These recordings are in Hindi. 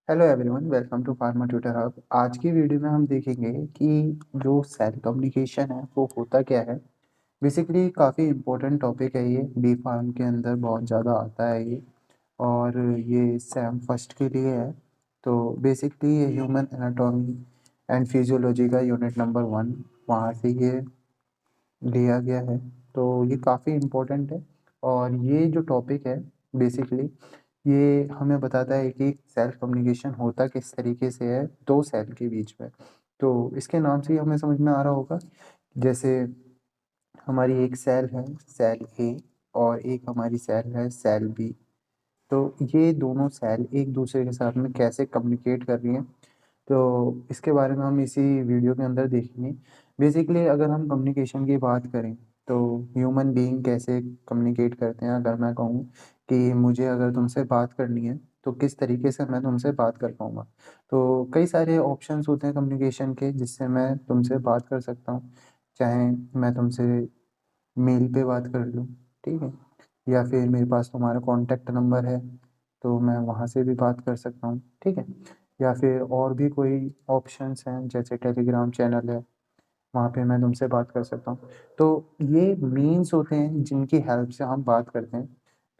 Hello everyone, welcome to pharma tutor hub. आज की वीडियो में हम देखेंगे कि जो सेल कम्युनिकेशन है वो होता क्या है। बेसिकली काफ़ी इम्पोर्टेंट टॉपिक है ये, बी फार्म के अंदर बहुत ज़्यादा आता है ये। और ये सेम फर्स्ट के लिए है। तो बेसिकली ये ह्यूमन एनाटॉमी एंड फिजियोलॉजी का यूनिट नंबर 1 वहाँ से ये लिया गया है। तो ये काफ़ी इम्पोर्टेंट है। और ये जो टॉपिक है बेसिकली ये हमें बताता है कि सेल्फ कम्युनिकेशन होता किस तरीके से है दो सेल के बीच में। तो इसके नाम से ही हमें समझ में आ रहा होगा। जैसे हमारी एक सेल है, सेल ए, और एक हमारी सेल है, सेल बी। तो ये दोनों सेल एक दूसरे के साथ में कैसे कम्युनिकेट कर रही हैं, तो इसके बारे में हम इसी वीडियो के अंदर देखेंगे। बेसिकली अगर हम कम्युनिकेशन की बात करें तो ह्यूमन बीइंग कैसे कम्युनिकेट करते हैं। अगर मैं कहूँ कि मुझे अगर तुमसे बात करनी है तो किस तरीके से मैं तुमसे बात कर पाऊँगा, तो कई सारे ऑप्शंस होते हैं कम्युनिकेशन के जिससे मैं तुमसे बात कर सकता हूँ। चाहे मैं तुमसे मेल पे बात कर लूँ, ठीक है, या फिर मेरे पास तुम्हारा कॉन्टैक्ट नंबर है तो मैं वहाँ से भी बात कर सकता हूँ, ठीक है। या फिर और भी कोई ऑप्शंस हैं जैसे टेलीग्राम चैनल है, वहाँ पे मैं तुमसे बात कर सकता हूँ। तो ये मीन्स होते हैं जिनकी हेल्प से हम बात करते हैं।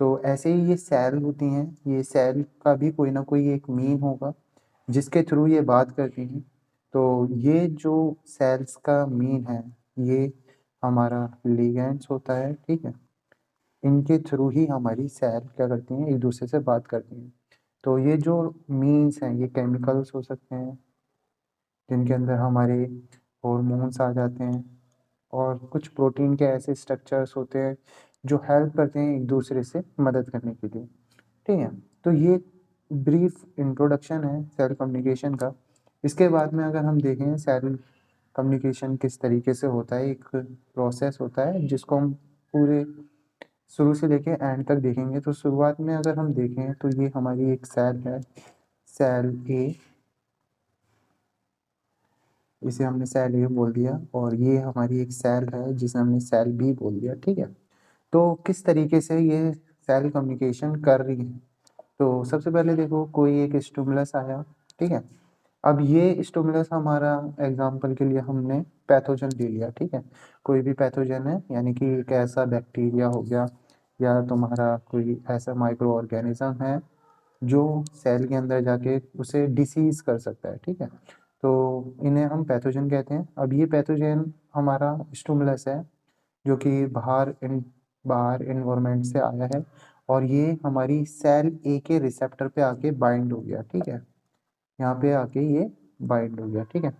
तो ऐसे ही ये सेल होती हैं, ये सेल का भी कोई ना कोई एक मीन होगा जिसके थ्रू ये बात करती हैं। तो ये जो सेल्स का मीन है ये हमारा लिगैंड्स होता है, ठीक है। इनके थ्रू ही हमारी सेल क्या करती हैं, एक दूसरे से बात करती हैं। तो ये जो मीन्स हैं ये केमिकल्स हो सकते हैं जिनके अंदर हमारे हॉर्मोन्स आ जाते हैं, और कुछ प्रोटीन के ऐसे स्ट्रक्चर्स होते हैं जो हेल्प करते हैं एक दूसरे से मदद करने के लिए, ठीक है। तो ये ब्रीफ इंट्रोडक्शन है सेल कम्युनिकेशन का। इसके बाद में अगर हम देखें सेल कम्युनिकेशन किस तरीके से होता है, एक प्रोसेस होता है जिसको हम पूरे शुरू से लेके एंड तक देखेंगे। तो शुरुआत में अगर हम देखें तो ये हमारी एक सेल है, सेल ए। इसे हमने सेल ए बोल दिया, और ये हमारी एक सेल है जिसे हमने सेल बी बोल दिया, ठीक है। तो किस तरीके से ये सेल कम्युनिकेशन कर रही है, तो सबसे पहले देखो कोई एक स्टिमुलस आया, ठीक है। अब ये स्टिमुलस हमारा एग्जाम्पल के लिए हमने पैथोजन ले लिया, ठीक है। कोई भी पैथोजन है यानी कि एक ऐसा बैक्टीरिया हो गया या तुम्हारा कोई ऐसा माइक्रो ऑर्गेनिज्म है जो सेल के अंदर जाके उसे डिसीज कर सकता है, ठीक है। तो इन्हें हम पैथोजन कहते हैं। अब ये पैथोजन हमारा स्टिमुलस है जो कि बाहर इन्वायरमेंट से आया है, और ये हमारी सेल ए के रिसेप्टर पे आके बाइंड हो गया, ठीक है। यहाँ पे आके ये बाइंड हो गया, ठीक है।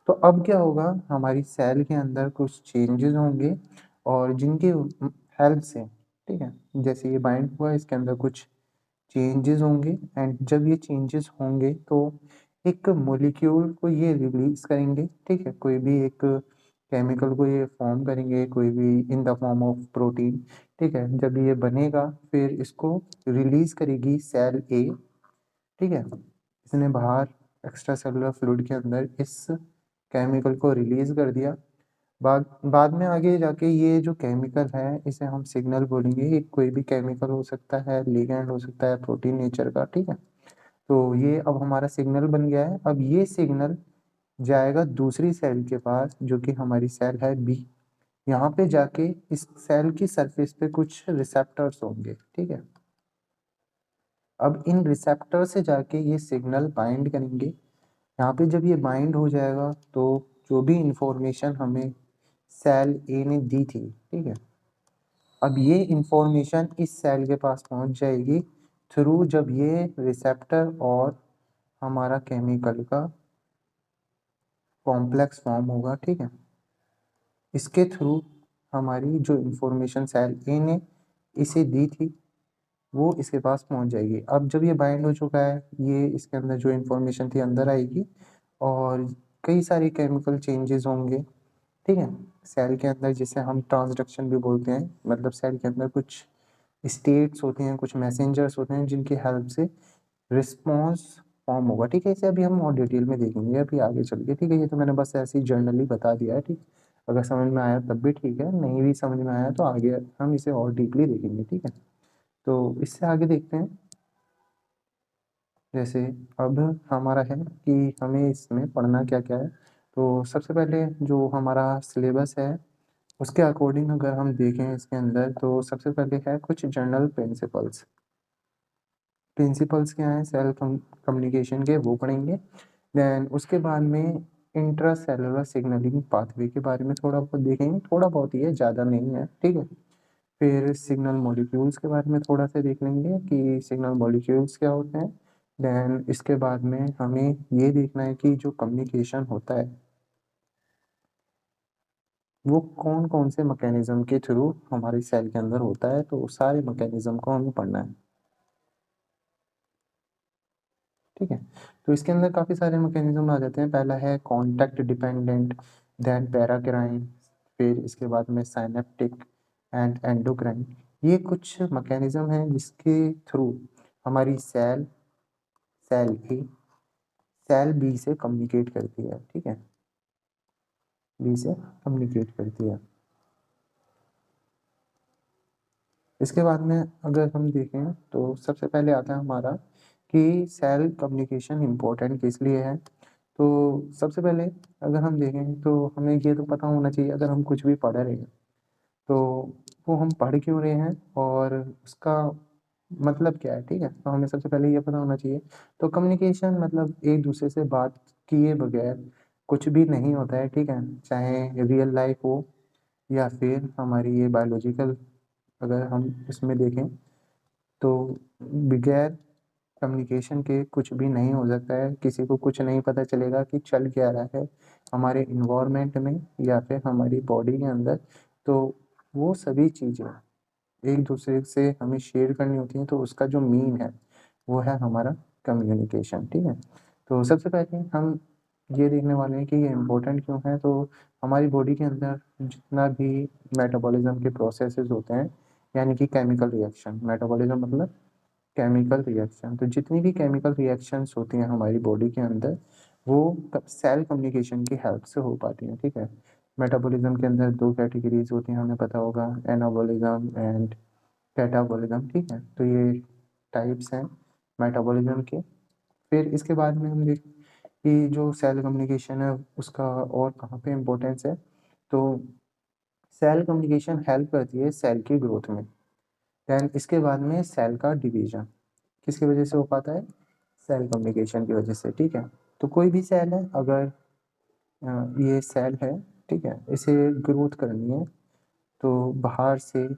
तो अब क्या होगा, हमारी सेल के अंदर कुछ चेंजेस होंगे और जिनकी हेल्प से, ठीक है, जैसे ये बाइंड हुआ इसके अंदर कुछ चेंजेस होंगे, एंड जब ये चेंजेस होंगे तो एक मॉलिक्यूल को ये रिलीज करेंगे, ठीक है। कोई भी एक केमिकल को ये फॉर्म करेंगे, कोई भी in the form of protein, ठीक है। जब ये बनेगा फिर इसको रिलीज करेगी सेल ए, ठीक है। इसने बाहर एक्स्ट्रा सेलुलर फ्लूइड के अंदर इस केमिकल को रिलीज कर दिया। बाद बाद में आगे जाके ये जो केमिकल है इसे हम सिग्नल बोलेंगे। ये कोई भी केमिकल हो सकता है, लिगैंड हो सकता है प्रोटीन नेचर का, ठीक है। तो ये अब हमारा सिग्नल बन गया है। अब ये सिग्नल जाएगा दूसरी सेल के पास जो कि हमारी सेल है बी। यहाँ पे जाके इस सेल की सरफेस पे कुछ रिसेप्टर्स होंगे, ठीक है। अब इन रिसेप्टर से जाके ये सिग्नल बाइंड करेंगे। यहाँ पे जब ये बाइंड हो जाएगा तो जो भी इंफॉर्मेशन हमें सेल ए ने दी थी, ठीक है, अब ये इंफॉर्मेशन इस सेल के पास पहुंच जाएगी थ्रू जब ये रिसेप्टर और हमारा केमिकल का कॉम्प्लेक्स फॉर्म होगा, ठीक है। इसके थ्रू हमारी जो इंफॉर्मेशन सेल ए ने इसे दी थी वो इसके पास पहुंच जाएगी। अब जब ये बाइंड हो चुका है ये इसके अंदर जो इंफॉर्मेशन थी अंदर आएगी, और कई सारे केमिकल चेंजेस होंगे, ठीक है, सेल के अंदर, जिसे हम ट्रांसडक्शन भी बोलते हैं। मतलब सेल के अंदर कुछ स्टेट्स होते हैं, कुछ मैसेंजर्स होते हैं जिनकी हेल्प से रिस्पॉन्स फॉर्म होगा, ठीक है। इसे अभी हम और डिटेल में देखेंगे अभी आगे चल के, ठीक है। ये तो मैंने बस ऐसे ही जनरली बता दिया है, ठीक। अगर समझ में आया तब भी ठीक है, नहीं भी समझ में आया तो आगे हम इसे और डीपली देखेंगे, ठीक है। तो इससे आगे देखते हैं। जैसे अब हमारा है कि हमें इसमें पढ़ना क्या-क्या है। तो सबसे पहले जो हमारा सिलेबस है, उसके अकॉर्डिंग अगर हम देखें इसके अंदर तो सबसे पहले है कुछ जनरल प्रिंसिपल्स। प्रिंसिपल्स क्या हैं सेल कम्युनिकेशन के, वो पढ़ेंगे। देन उसके बाद में इंट्रासेलुलर सिग्नलिंग पाथवे के बारे में थोड़ा बहुत देखेंगे, थोड़ा बहुत ही है, ज़्यादा नहीं है, ठीक है। फिर सिग्नल मॉलिक्यूल्स के बारे में थोड़ा-सा देख लेंगे कि सिग्नल मॉलिक्यूल्स क्या होते हैं। देन इसके बाद में हमें ये देखना है कि जो कम्युनिकेशन होता है, वो कौन-कौन से मैकेनिज़्म के थ्रू हमारे सेल के अंदर होता है, तो सारे मैकेनिज़्म को हमें पढ़ना है, ठीक है। तो इसके अंदर काफ़ी सारे मैकेनिज़्म आ जाते हैं। पहला है कॉन्टैक्ट डिपेंडेंट, देन पैराक्राइन, फिर इसके बाद में साइनेप्टिक एंड एंडोक्राइन। ये कुछ मैकेनिज़्म हैं जिसके थ्रू हमारी सेल सेल ए सेल बी से कम्युनिकेट करती है, ठीक है? बी से कम्युनिकेट करती है। इसके बाद में अगर हम देखें तो सबसे पहले आता है हमारा कि सेल कम्युनिकेशन इम्पोर्टेंट किस लिए है। तो सबसे पहले अगर हम देखें तो हमें ये तो पता होना चाहिए अगर हम कुछ भी पढ़ रहे हैं, तो वो हम पढ़ क्यों रहे हैं और उसका मतलब क्या है, ठीक है? तो हमें सबसे पहले ये पता होना चाहिए। तो कम्युनिकेशन मतलब एक-दूसरे से बात किए बगैर कुछ भी नहीं होता है, ठीक है? चाहे रियल लाइफ़ हो या फिर हमारी ये बायोलॉजिकल, अगर हम इसमें देखें तो बगैर कम्युनिकेशन के कुछ भी नहीं हो सकता है। किसी को कुछ नहीं पता चलेगा कि चल क्या रहा है हमारे एनवायरनमेंट में या फिर हमारी बॉडी के अंदर। तो वो सभी चीज़ें एक-दूसरे से हमें शेयर करनी होती हैं, तो उसका जो मीन है, वो है हमारा कम्युनिकेशन, ठीक है? तो सबसे पहले हम ये देखने वाले हैं कि ये इम्पोर्टेंट क्यों है। तो हमारी बॉडी के अंदर जितना भी मेटाबॉलिज़्म के प्रोसेसेस होते हैं, यानी कि केमिकल रिएक्शन, मेटाबॉलिज़्म मतलब केमिकल रिएक्शन, तो जितनी भी केमिकल रिएक्शंस होती हैं हमारी बॉडी के अंदर, वो सेल कम्युनिकेशन की हेल्प से हो पाती हैं, ठीक है? मेटाबॉलिज़्म के अंदर 2 कैटेगरीज़ होती हैं, हमें पता होगा, एनाबॉलिज़्म एंड कैटाबॉलिज़्म, ठीक है? तो ये टाइप्स हैं मेटाबॉलिज़्म के। फिर इसके बाद में हम देखें कि जो सेल कम्युनिकेशन है उसका और कहाँ पे इम्पोर्टेंस है, तो सेल कम्युनिकेशन हेल्प करती है सेल की ग्रोथ में। देन इसके बाद में सेल का डिवीज़न किसकी वजह से हो पाता है? सेल कम्युनिकेशन की वजह से, ठीक है? तो कोई भी सेल है अगर ये सेल है, ठीक है? इसे ग्रोथ करनी है, तो बाहर से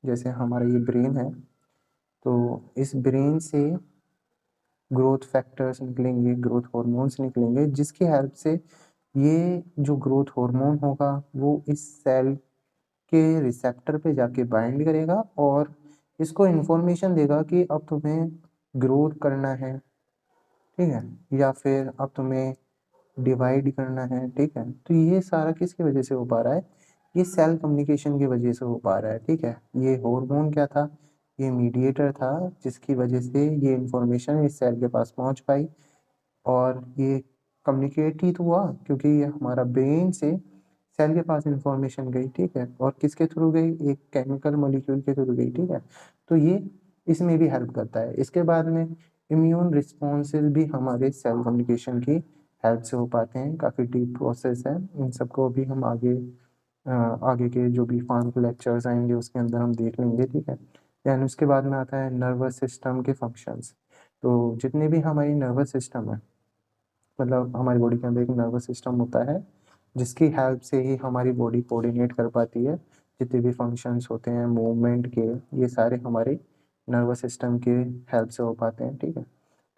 जैसे हमारा ये ब्रेन है, तो इस ब्रेन से ग्रोथ फैक्टर्स निकलेंगे, ग्रोथ हार्मोन्स निकलेंगे, जिसकी हेल्प से ये जो ग्रोथ हार्मोन होगा, वो इस सेल के रिसेप्टर पे जाके बाइंड करेगा और इसको इन्फॉर्मेशन देगा कि अब तुम्हें ग्रोथ करना है, ठीक है? या फिर अब तुम्हें डिवाइड करना है, ठीक है? तो ये सारा किसकी वजह से हो पा रहा है? ये सेल कम्युनिकेशन की वजह से हो पा रहा है, ठीक है? ये हार्मोन क्या था? ये मीडिएटर था जिसकी वजह से ये इन्फॉर्मेशन इस सेल के पास पहुँच पाई और ये कम्युनिकेट ही तो हुआ क्योंकि ये हमारा ब्रेन से सेल के पास इन्फॉर्मेशन गई, ठीक है? और किसके थ्रू गई? एक केमिकल मॉलिक्यूल के थ्रू गई, ठीक है? तो ये इसमें भी हेल्प करता है। इसके बाद में इम्यून रिस्पॉन्सेज़ भी हमारे सेल कम्युनिकेशन की हेल्प से हो पाते हैं, काफ़ी डीप प्रोसेस है। इन सबको अभी हम आगे के जो भी फार्म लेक्चर्स आएँगे उसके अंदर हम देख लेंगे, ठीक है? देन उसके बाद में आता है नर्वस सिस्टम के फंक्शंस। तो जितने भी हमारी नर्वस सिस्टम है, मतलब हमारी बॉडी के अंदर एक नर्वस सिस्टम होता है, जिसकी हेल्प से ही हमारी बॉडी कोऑर्डिनेट कर पाती है। जितने भी फंक्शंस होते हैं मूवमेंट के, ये सारे हमारे नर्वस सिस्टम के हेल्प से हो पाते हैं, ठीक है?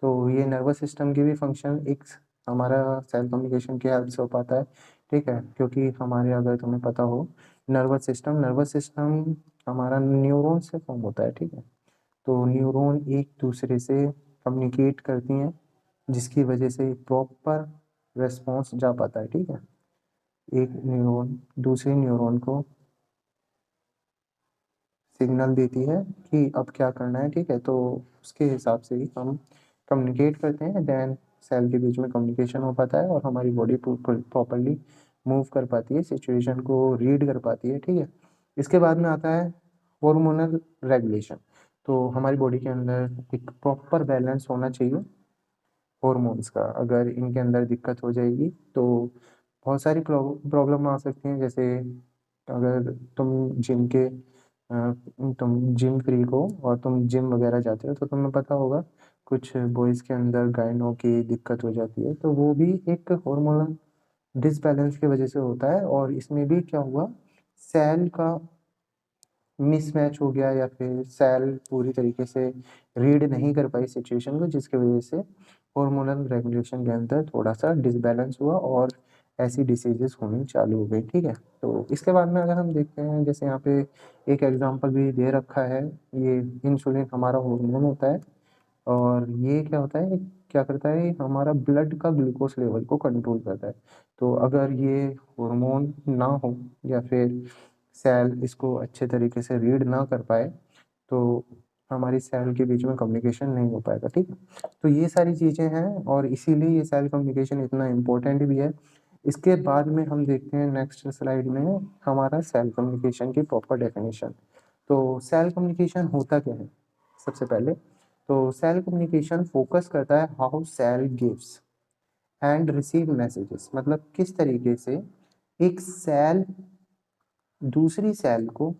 तो ये नर्वस सिस्टम की भी फंक्शन एक हमारा सेल कम्युनिकेशन की हेल्प से हो पाता है, ठीक है? क्योंकि हमारे अगर तुम्हें पता हो नर्वस सिस्टम हमारा न्यूरॉन से फॉर्म होता है, ठीक है? तो न्यूरॉन एक-दूसरे से कम्युनिकेट करती हैं, जिसकी वजह से प्रॉपर रिस्पॉन्स जा पाता है, ठीक है? एक न्यूरॉन दूसरे न्यूरॉन को सिग्नल देती है कि अब क्या करना है, ठीक है? तो उसके हिसाब से ही हम कम्युनिकेट करते हैं, देन सेल के बीच में कम्युनिकेशन हो पाता है और हमारी बॉडी प्रॉपर्ली मूव कर पाती है, सिचुएशन को रीड कर पाती है, ठीक है? इसके बाद में आता है हार्मोनल रेगुलेशन। तो हमारी बॉडी के अंदर एक प्रॉपर बैलेंस होना चाहिए, हॉर्मोन्स का। अगर इनके अंदर दिक्कत हो जाएगी तो बहुत सारी प्रॉब्लम आ सकती हैं। जैसे अगर तुम जिम फ्रीक हो और तुम जिम वगैरह जाते हो तो तुम्हें पता होगा कुछ बॉयज़ के अंदर गायनों की दिक्कत हो जाती है, तो वो भी एक हार्मोनल डिसबैलेंस की वजह से होता है। और इसमें भी क्या हुआ, सेल का मिसमैच हो गया या फिर सेल पूरी तरीके से रीड नहीं कर पाई सिचुएशन को, जिसकी वजह से हार्मोनल रेगुलेशन के अंदर थोड़ा-सा डिसबैलेंस हुआ और ऐसी डिसीज़ेज़ होनी चालू हो गई, ठीक है? तो इसके बाद में अगर हम देखते हैं, जैसे यहाँ पे एक एग्ज़ाम्पल भी दे रखा है, ये इंसुलिन हमारा हार्मोन होता है और ये क्या होता है, क्या करता है, ये हमारा ब्लड का ग्लूकोज़ लेवल को कंट्रोल करता है। तो अगर ये हार्मोन ना हो या फिर सेल इसको अच्छे तरीके से रीड ना कर पाए, तो हमारी सेल के बीच में कम्युनिकेशन नहीं हो पाएगा, ठीक है? तो ये सारी चीज़ें हैं और इसीलिए ये सेल कम्युनिकेशन इतना इम्पोर्टेंट भी है। इसके बाद में हम देखते हैं नेक्स्ट स्लाइड में हमारा सेल कम्युनिकेशन की प्रॉपर डेफिनिशन। तो सेल कम्युनिकेशन होता क्या है? सबसे पहले तो सेल कम्युनिकेशन फोकस करता है how cell gives and receive messages, मतलब किस तरीके से एक सेल दूसरी सेल को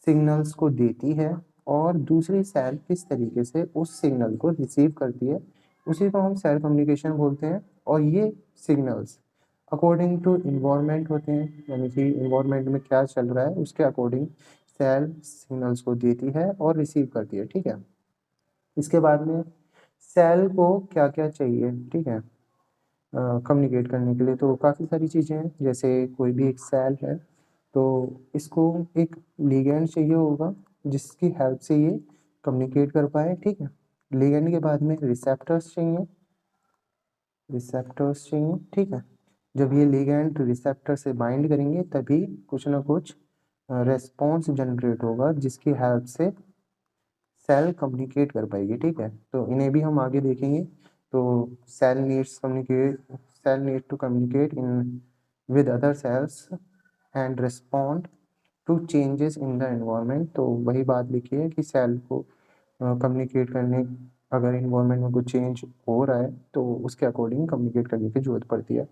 सिग्नल्स को देती है और दूसरी सेल किस तरीके से उस सिग्नल को रिसीव करती है, उसी को हम सेल कम्युनिकेशन बोलते हैं। और ये सिग्नल्स अकॉर्डिंग टू इन्वायरमेंट होते हैं, यानी कि इन्वायरमेंट में क्या चल रहा है उसके अकॉर्डिंग सेल सिग्नल्स को देती है और रिसीव करती है, ठीक है? इसके बाद में सेल को क्या-क्या चाहिए, ठीक है, कम्युनिकेट करने के लिए? तो काफ़ी सारी चीज़ें हैं, जैसे कोई भी एक सेल है तो इसको एक लिगैंड चाहिए होगा जिसकी हेल्प से ये कम्युनिकेट कर पाए, ठीक है? लिगैंड के बाद में रिसेप्टर्स चाहिए, ठीक है? जब ये लिगैंड रिसेप्टर से बाइंड करेंगे तभी कुछ ना कुछ रिस्पॉन्स जनरेट होगा जिसकी हेल्प से सेल कम्युनिकेट कर पाएगी, ठीक है? तो इन्हें भी हम आगे देखेंगे। तो cell need to communicate in with other cells and respond to changes in the environment. तो वही बात लिखी है कि सेल को कम्युनिकेट करने, अगर एनवायरनमेंट में कुछ चेंज हो रहा है तो उसके अकॉर्डिंग कम्युनिकेट करने की ज़रूरत पड़ती है।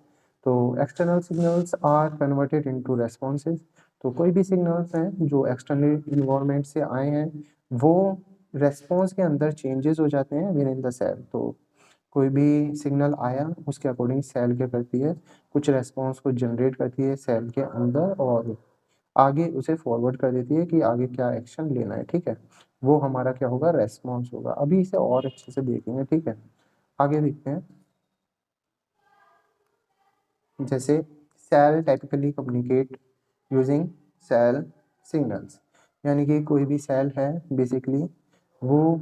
तो external signals are converted into responses. तो कोई भी सिग्नल्स हैं जो एक्सटर्नल एनवायरनमेंट से आए हैं वो रिस्पॉन्स के अंदर चेंजेस हो जाते हैं विद इन द सेल। तो कोई भी सिग्नल आया उसके अकॉर्डिंग सेल क्या करती है, कुछ रिस्पॉन्स को जनरेट करती है सेल के अंदर और आगे उसे फॉरवर्ड कर देती है कि आगे क्या एक्शन लेना है, ठीक है? वो हमारा क्या होगा, रिस्पॉन्स होगा। अभी इसे और अच्छे से देखेंगे, ठीक है? आगे देखते हैं। जैसे cell typically communicate using cell signals, यानी कि कोई भी सेल है बेसिकली वो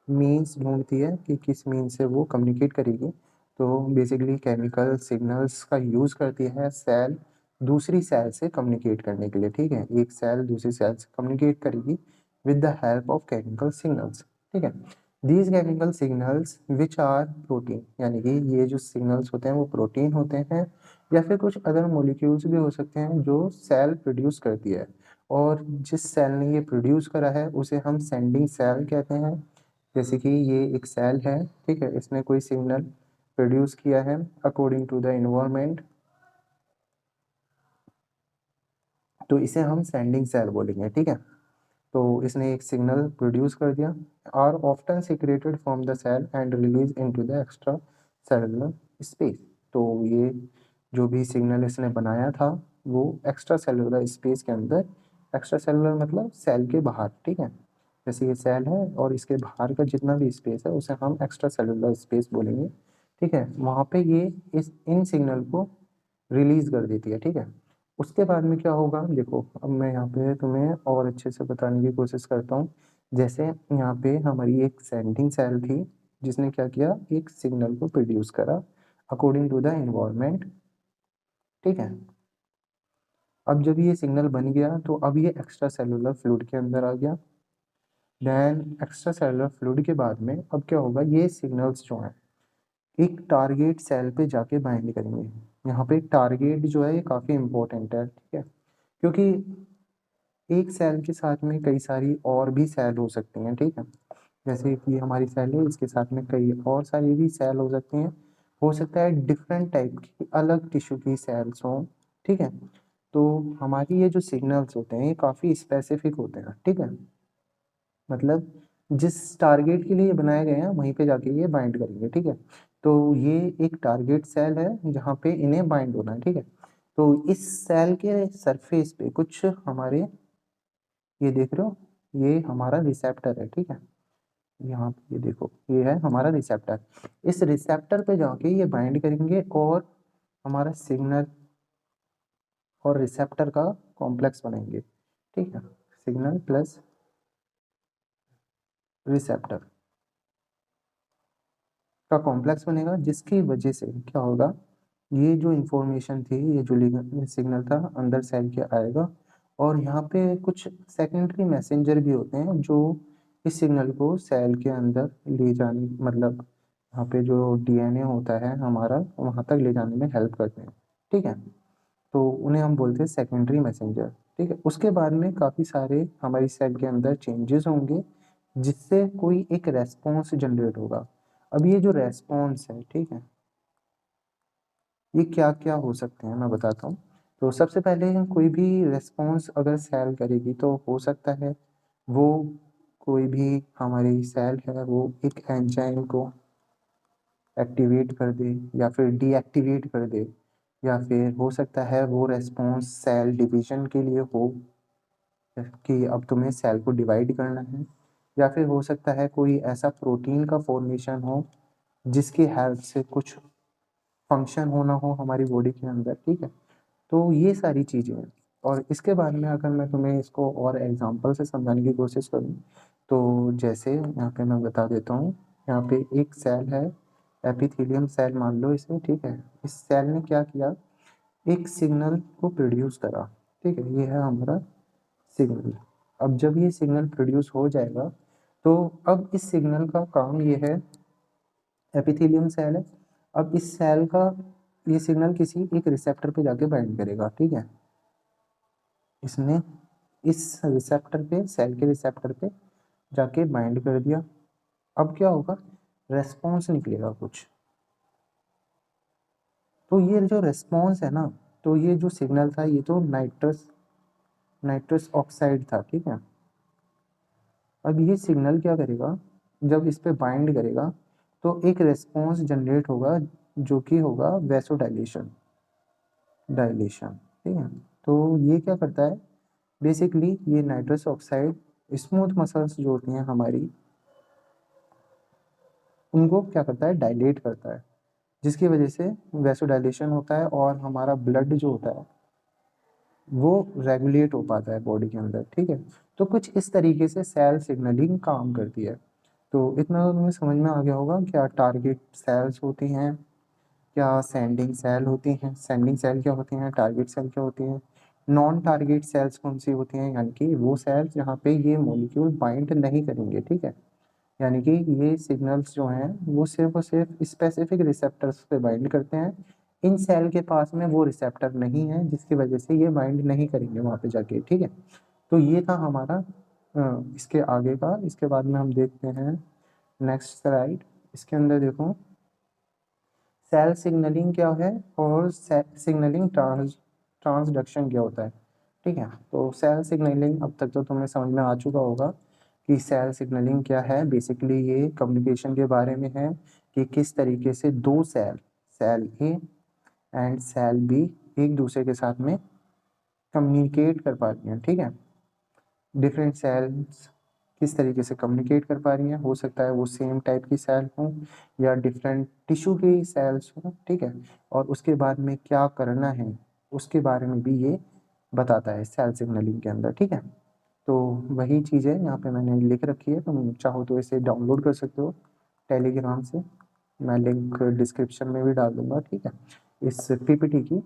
मीन्स ढूंढती है कि किस मीन्स से वो कम्युनिकेट करेगी। तो बेसिकली केमिकल सिग्नल्स का यूज़ करती है सेल दूसरी सेल से कम्युनिकेट करने के लिए, ठीक है? एक सेल दूसरी सेल से कम्युनिकेट करेगी with the help of chemical signals, ठीक है? These chemical signals which are protein, यानी कि ये जो सिग्नल्स होते हैं वो प्रोटीन होते हैं या फिर कुछ अदर मॉलिक्यूल्स भी हो सकते हैं जो सेल प्रोड्यूस करती है। और जिस सेल ने ये प्रोड्यूस करा है उसे हम सेंडिंग सेल कहते हैं। जैसे कि ये एक सेल है, ठीक है? इसने कोई सिग्नल प्रोड्यूस किया है अकॉर्डिंग टू द एनवायरनमेंट, तो इसे हम सेंडिंग सेल बोलेंगे, ठीक है? तो इसने एक सिग्नल प्रोड्यूस कर दिया, are often secreted from the cell and release into the extra cellular space. तो ये जो भी सिग्नल इसने बनाया था वो एक्स्ट्रा सेलुलर स्पेस के अंदर, एक्स्ट्रा सेलुलर मतलब सेल के बाहर, ठीक है? जैसे ये सेल है और इसके बाहर का जितना भी स्पेस है उसे हम एक्स्ट्रा सेलुलर स्पेस बोलेंगे, ठीक है? वहाँ पे ये इन सिग्नल को रिलीज कर देती है, ठीक है? उसके बाद में क्या होगा, देखो अब मैं यहाँ पे तुम्हें और अच्छे से बताने की कोशिश करता हूँ। जैसे यहाँ पे हमारी एक सेंडिंग सेल थी जिसने क्या किया, एक सिग्नल को प्रोड्यूस करा अकॉर्डिंग टू द एनवायरनमेंट, ठीक है? अब जब ये सिग्नल बन गया तो अब ये एक्स्ट्रा सेलुलर फ्लूइड के अंदर आ गया। देन एक्स्ट्रा सेलुलर फ्लूइड के बाद में अब क्या होगा, ये सिग्नल्स जो हैं एक टारगेट सेल पे जाके बाइंड करेंगे। यहाँ पे टारगेट जो है ये काफ़ी इंपॉर्टेंट है, ठीक है? क्योंकि एक सेल के साथ में कई सारी और भी सेल हो सकती हैं, ठीक है? जैसे कि हमारी सेल है, इसके साथ में कई और सारी भी सेल हो सकती हैं, हो सकता है डिफरेंट टाइप की अलग टिश्यू की सेल्स हों, ठीक है। तो हमारी ये जो सिग्नल्स होते हैं ये काफ़ी स्पेसिफिक होते हैं, ठीक है। मतलब जिस टारगेट के लिए बनाए गए हैं वहीं पे जाके ये बाइंड करेंगे, ठीक है। तो ये एक टारगेट सेल है जहाँ पे इन्हें बाइंड होना है, ठीक है। तो इस सेल के सरफेस पे कुछ हमारे, ये देख रहे हो, ये हमारा रिसेप्टर है, ठीक है। यहाँ पे ये देखो, ये है हमारा रिसेप्टर। इस रिसेप्टर पे जाके ये बाइंड करेंगे और हमारा सिग्नल और रिसेप्टर का कॉम्प्लेक्स बनाएंगे, ठीक है। सिग्नल प्लस रिसेप्टर का कॉम्प्लेक्स बनेगा, जिसकी वजह से क्या होगा, ये जो इंफॉर्मेशन थी, ये जो सिग्नल था अंदर सेल के आएगा। और यहाँ पे कुछ सेकेंडरी मैसेंजर भी होते हैं जो इस सिग्नल को सेल के अंदर ले जाने, मतलब यहाँ पे जो डीएनए होता है हमारा वहाँ तक ले जाने में हेल्प करते हैं, ठीक है। तो उन्हें हम बोलते हैं सेकेंडरी मैसेंजर, ठीक है। उसके बाद में काफ़ी सारे हमारी सेल के अंदर चेंजेस होंगे जिससे कोई एक रेस्पॉन्स जनरेट होगा। अब ये जो रेस्पॉन्स है, ठीक है, ये क्या क्या हो सकते हैं मैं बताता हूँ। तो सबसे पहले कोई भी रेस्पॉन्स अगर सेल करेगी तो हो सकता है वो, कोई भी हमारी सेल है वो एक एंजाइम को एक्टिवेट कर दे या फिर डीएक्टिवेट कर दे, या फिर हो सकता है वो रेस्पॉन्स सेल डिवीजन के लिए हो कि अब तुम्हें सेल को डिवाइड करना है, या फिर हो सकता है कोई ऐसा प्रोटीन का फॉर्मेशन हो जिसकी हेल्प से कुछ फंक्शन होना हो हमारी बॉडी के अंदर, ठीक है। तो ये सारी चीज़ें हैं। और इसके बाद में अगर मैं तुम्हें इसको और एग्जांपल से समझाने की कोशिश करूँ, तो जैसे यहाँ पे मैं बता देता हूँ, यहाँ पे एक सेल है, एपिथेलियम सेल मान लो इसे, ठीक है। इस सेल ने क्या किया, एक सिग्नल को प्रोड्यूस करा, ठीक है। ये है हमारा सिग्नल। अब जब ये सिग्नल प्रोड्यूस हो जाएगा तो अब इस सिग्नल का काम ये है, एपिथेलियम सेल है, अब इस सेल का ये सिग्नल किसी एक रिसेप्टर पे जाके बाइंड करेगा, ठीक है। इसने इस रिसेप्टर पे, सेल के रिसेप्टर पे जाके बाइंड कर दिया। अब क्या होगा, रेस्पॉन्स निकलेगा कुछ। तो ये जो रेस्पॉन्स है ना, तो ये जो सिग्नल था ये तो नाइट्रस नाइट्रस ऑक्साइड था, ठीक है। अब ये सिग्नल क्या करेगा, जब इस पे बाइंड करेगा तो एक रेस्पॉन्स जनरेट होगा जो कि होगा वैसोडाइलेशन, डायलेशन, ठीक है। तो ये क्या करता है, बेसिकली ये नाइट्रस ऑक्साइड स्मूथ मसल्स जो होती हैं हमारी, उनको क्या करता है, डायलेट करता है, जिसकी वजह से वैसोडाइलेशन होता है और हमारा ब्लड जो होता है वो रेगुलेट हो पाता है बॉडी के अंदर, ठीक है। तो कुछ इस तरीके से सेल सिग्नलिंग काम करती है। तो इतना तो तुम्हें समझ में आ गया होगा, क्या टारगेट सेल्स होती हैं, क्या सेंडिंग सेल होती हैं, सेंडिंग सेल क्या होती हैं, टारगेट सेल क्या होती हैं, नॉन टारगेट सेल्स कौन सी होती हैं, यानी कि वो सेल्स जहाँ पे ये मॉलिक्यूल बाइंड नहीं करेंगे, ठीक है। यानी कि ये सिग्नल्स जो हैं वो सिर्फ और सिर्फ स्पेसिफिक रिसेप्टर्स पे बाइंड करते हैं। इन सेल के पास में वो रिसेप्टर नहीं है जिसकी वजह से ये बाइंड नहीं करेंगे वहाँ पे जाके, ठीक है। तो ये था हमारा इसके आगे का। इसके बाद में हम देखते हैं नेक्स्ट स्लाइड। इसके अंदर देखो सेल सिग्नलिंग क्या है और सिग्नलिंग ट्रांसडक्शन क्या होता है, ठीक है। तो सेल सिग्नलिंग अब तक तो तुम्हें समझ में आ चुका होगा कि सेल सिग्नलिंग क्या है। बेसिकली ये कम्युनिकेशन के बारे में है कि किस तरीके से दो cell, cell A and cell B, एक दूसरे के साथ में कम्युनिकेट कर पाती हैं, ठीक है। डिफरेंट सेल्स किस तरीके से कम्युनिकेट कर पा रही हैं, हो सकता है वो सेम टाइप की सेल हों या डिफरेंट टिश्यू की सेल्स हों, ठीक है। और उसके बाद में क्या करना है उसके बारे में भी ये बताता है सेल सिग्नलिंग के अंदर, ठीक है। तो वही चीज़ है यहाँ पे मैंने लिख रखी है, तुम चाहो तो इसे डाउनलोड कर सकते हो टेलीग्राम से, मैं लिंक डिस्क्रिप्शन में भी डाल दूंगा, ठीक है, इस पीपीटी की।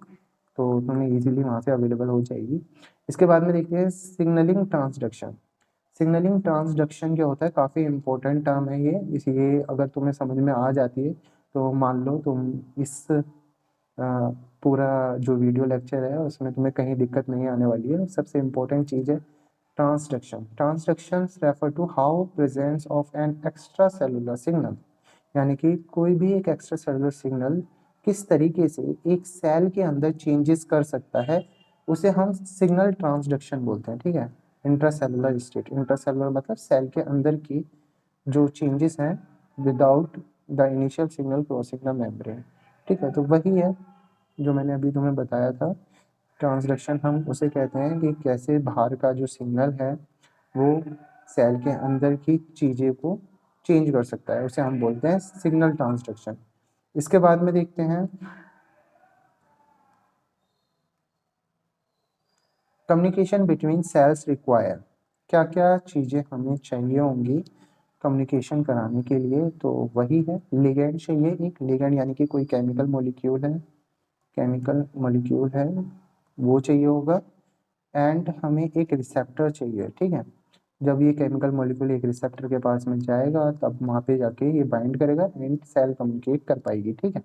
तो तुम्हें इजीली वहाँ से अवेलेबल हो जाएगी। इसके बाद में देखते हैं सिग्नलिंग ट्रांसडक्शन। सिग्नलिंग ट्रांसडक्शन क्या होता है, काफ़ी इंपॉर्टेंट टर्म है ये, इसलिए अगर तुम्हें समझ में आ जाती है तो मान लो तुम इस पूरा जो वीडियो लेक्चर है उसमें तुम्हें कहीं दिक्कत नहीं आने वाली है। सबसे इम्पोर्टेंट चीज़ है Transductions refer to how presence of an extracellular signal, यानी कि कोई भी एक एक्स्ट्रा सेलुलर सिग्नल किस तरीके से एक सेल के अंदर चेंजेस कर सकता है, उसे हम सिग्नल ट्रांसडक्शन बोलते हैं। ठीक है, इंट्रासेलुलर स्टेट, इंट्रासेलुलर मतलब सेल के अंदर की जो चेंजेस हैं without the initial signal crossing the membrane. ठीक है, तो वही है जो मैंने अभी तुम्हें बताया था। ट्रांसडक्शन हम उसे कहते हैं कि कैसे बाहर का जो सिग्नल है वो सेल के अंदर की चीज़ें को चेंज कर सकता है, उसे हम बोलते हैं सिग्नल ट्रांसडक्शन। इसके बाद में देखते हैं कम्युनिकेशन बिटवीन सेल्स रिक्वायर, क्या क्या चीज़ें हमें चाहिए होंगी कम्युनिकेशन कराने के लिए। तो वही है लिगेंड चाहिए, एक लिगेंड यानी कि कोई केमिकल मॉलिक्यूल है, केमिकल मॉलिक्यूल है वो चाहिए होगा। एंड हमें एक रिसेप्टर चाहिए। ठीक है, जब ये केमिकल मॉलिक्यूल एक रिसेप्टर के पास में जाएगा तब वहाँ पे जाके ये बाइंड करेगा एंड सेल कम्युनिकेट कर पाएगी। ठीक है,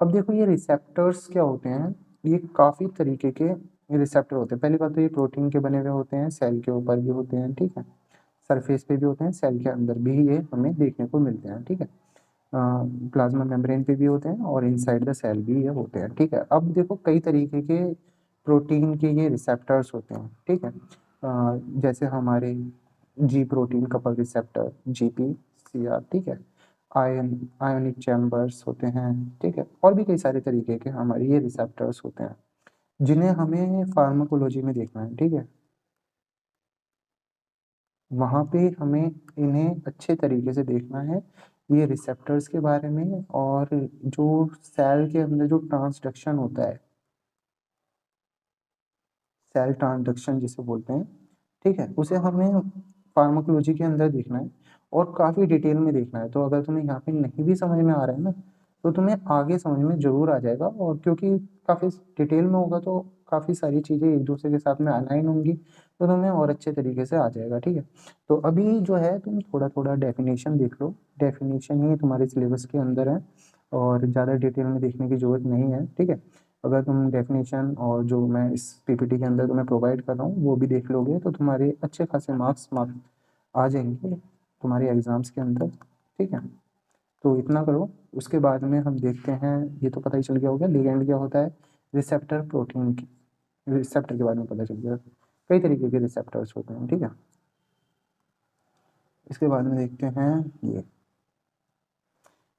अब देखो ये रिसेप्टर्स क्या होते हैं, ये काफ़ी तरीके के रिसेप्टर होते हैं। पहली बात तो ये प्रोटीन के बने हुए होते हैं, सेल के ऊपर भी होते हैं। ठीक है, सरफेस पे भी होते हैं, सेल के अंदर भी ये हमें देखने को मिलते हैं। ठीक है, प्लाज्मा मेम्ब्रेन पे भी होते हैं और इनसाइड द सेल भी ये होते हैं। ठीक है, अब देखो कई तरीके के प्रोटीन के ये रिसेप्टर्स होते हैं। ठीक है, जैसे हमारे जी प्रोटीन कपल रिसेप्टर GPCR। ठीक है, आयोनिक चैम्बर्स होते हैं। ठीक है, और भी कई सारे तरीके के हमारे ये रिसेप्टर्स होते हैं जिन्हें हमें फार्माकोलॉजी में देखना है। ठीक है, वहाँ पे हमें इन्हें अच्छे तरीके से देखना है, ये रिसेप्टर्स के बारे में, और जो सेल के अंदर जो ट्रांसडक्शन होता है, सेल ट्रांसडक्शन जिसे बोलते हैं। ठीक है, उसे हमें फार्माकोलॉजी के अंदर देखना है और काफ़ी डिटेल में देखना है। तो अगर तुम्हें यहाँ पे नहीं भी समझ में आ रहा है ना, तो तुम्हें आगे समझ में ज़रूर आ जाएगा, और क्योंकि काफ़ी डिटेल में होगा तो काफ़ी सारी चीज़ें एक दूसरे के साथ में अलाइन होंगी, तो तुम्हें और अच्छे तरीके से आ जाएगा। ठीक है, तो अभी जो है तुम थोड़ा थोड़ा डेफिनेशन देख लो, डेफिनेशन ही तुम्हारे सिलेबस के अंदर है और ज़्यादा डिटेल में देखने की ज़रूरत नहीं है। ठीक है, अगर तुम डेफिनेशन और जो मैं इस PPT के अंदर तुम्हें प्रोवाइड कर रहा हूँ वो भी देख लोगे तो तुम्हारे अच्छे खासे मार्क्स आ जाएंगे तुम्हारे एग्ज़ाम्स के अंदर। ठीक है, तो इतना करो, उसके बाद में हम देखते हैं। ये तो पता ही चल गया होगा लिगेंड क्या होता है, रिसेप्टर प्रोटीन की, रिसेप्टर के बारे में पता चल गया, कई तरीके के रिसेप्टर्स होते हैं। ठीक है, इसके बाद में देखते हैं ये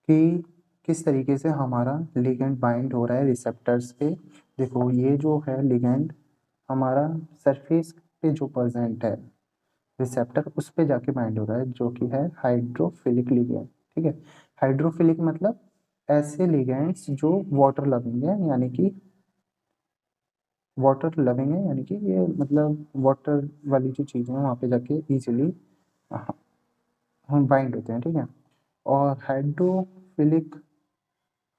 कि किस तरीके से हमारा लिगेंड बाइंड हो रहा है रिसेप्टर्स पे। देखो ये जो है लिगेंड हमारा सरफेस पे जो प्रेजेंट है रिसेप्टर उस पे जाके बाइंड हो रहा है, जो कि है हाइड्रोफिलिक लिगेंड। ठीक है, हाइड्रोफिलिक मतलब ऐसे लिगेंड्स जो वाटर लविंग है, यानी कि वाटर लविंग है, यानी कि ये मतलब वाटर वाली जो चीज़ें हैं वहाँ पे जाके इजीली हम बाइंड होते हैं। ठीक है, और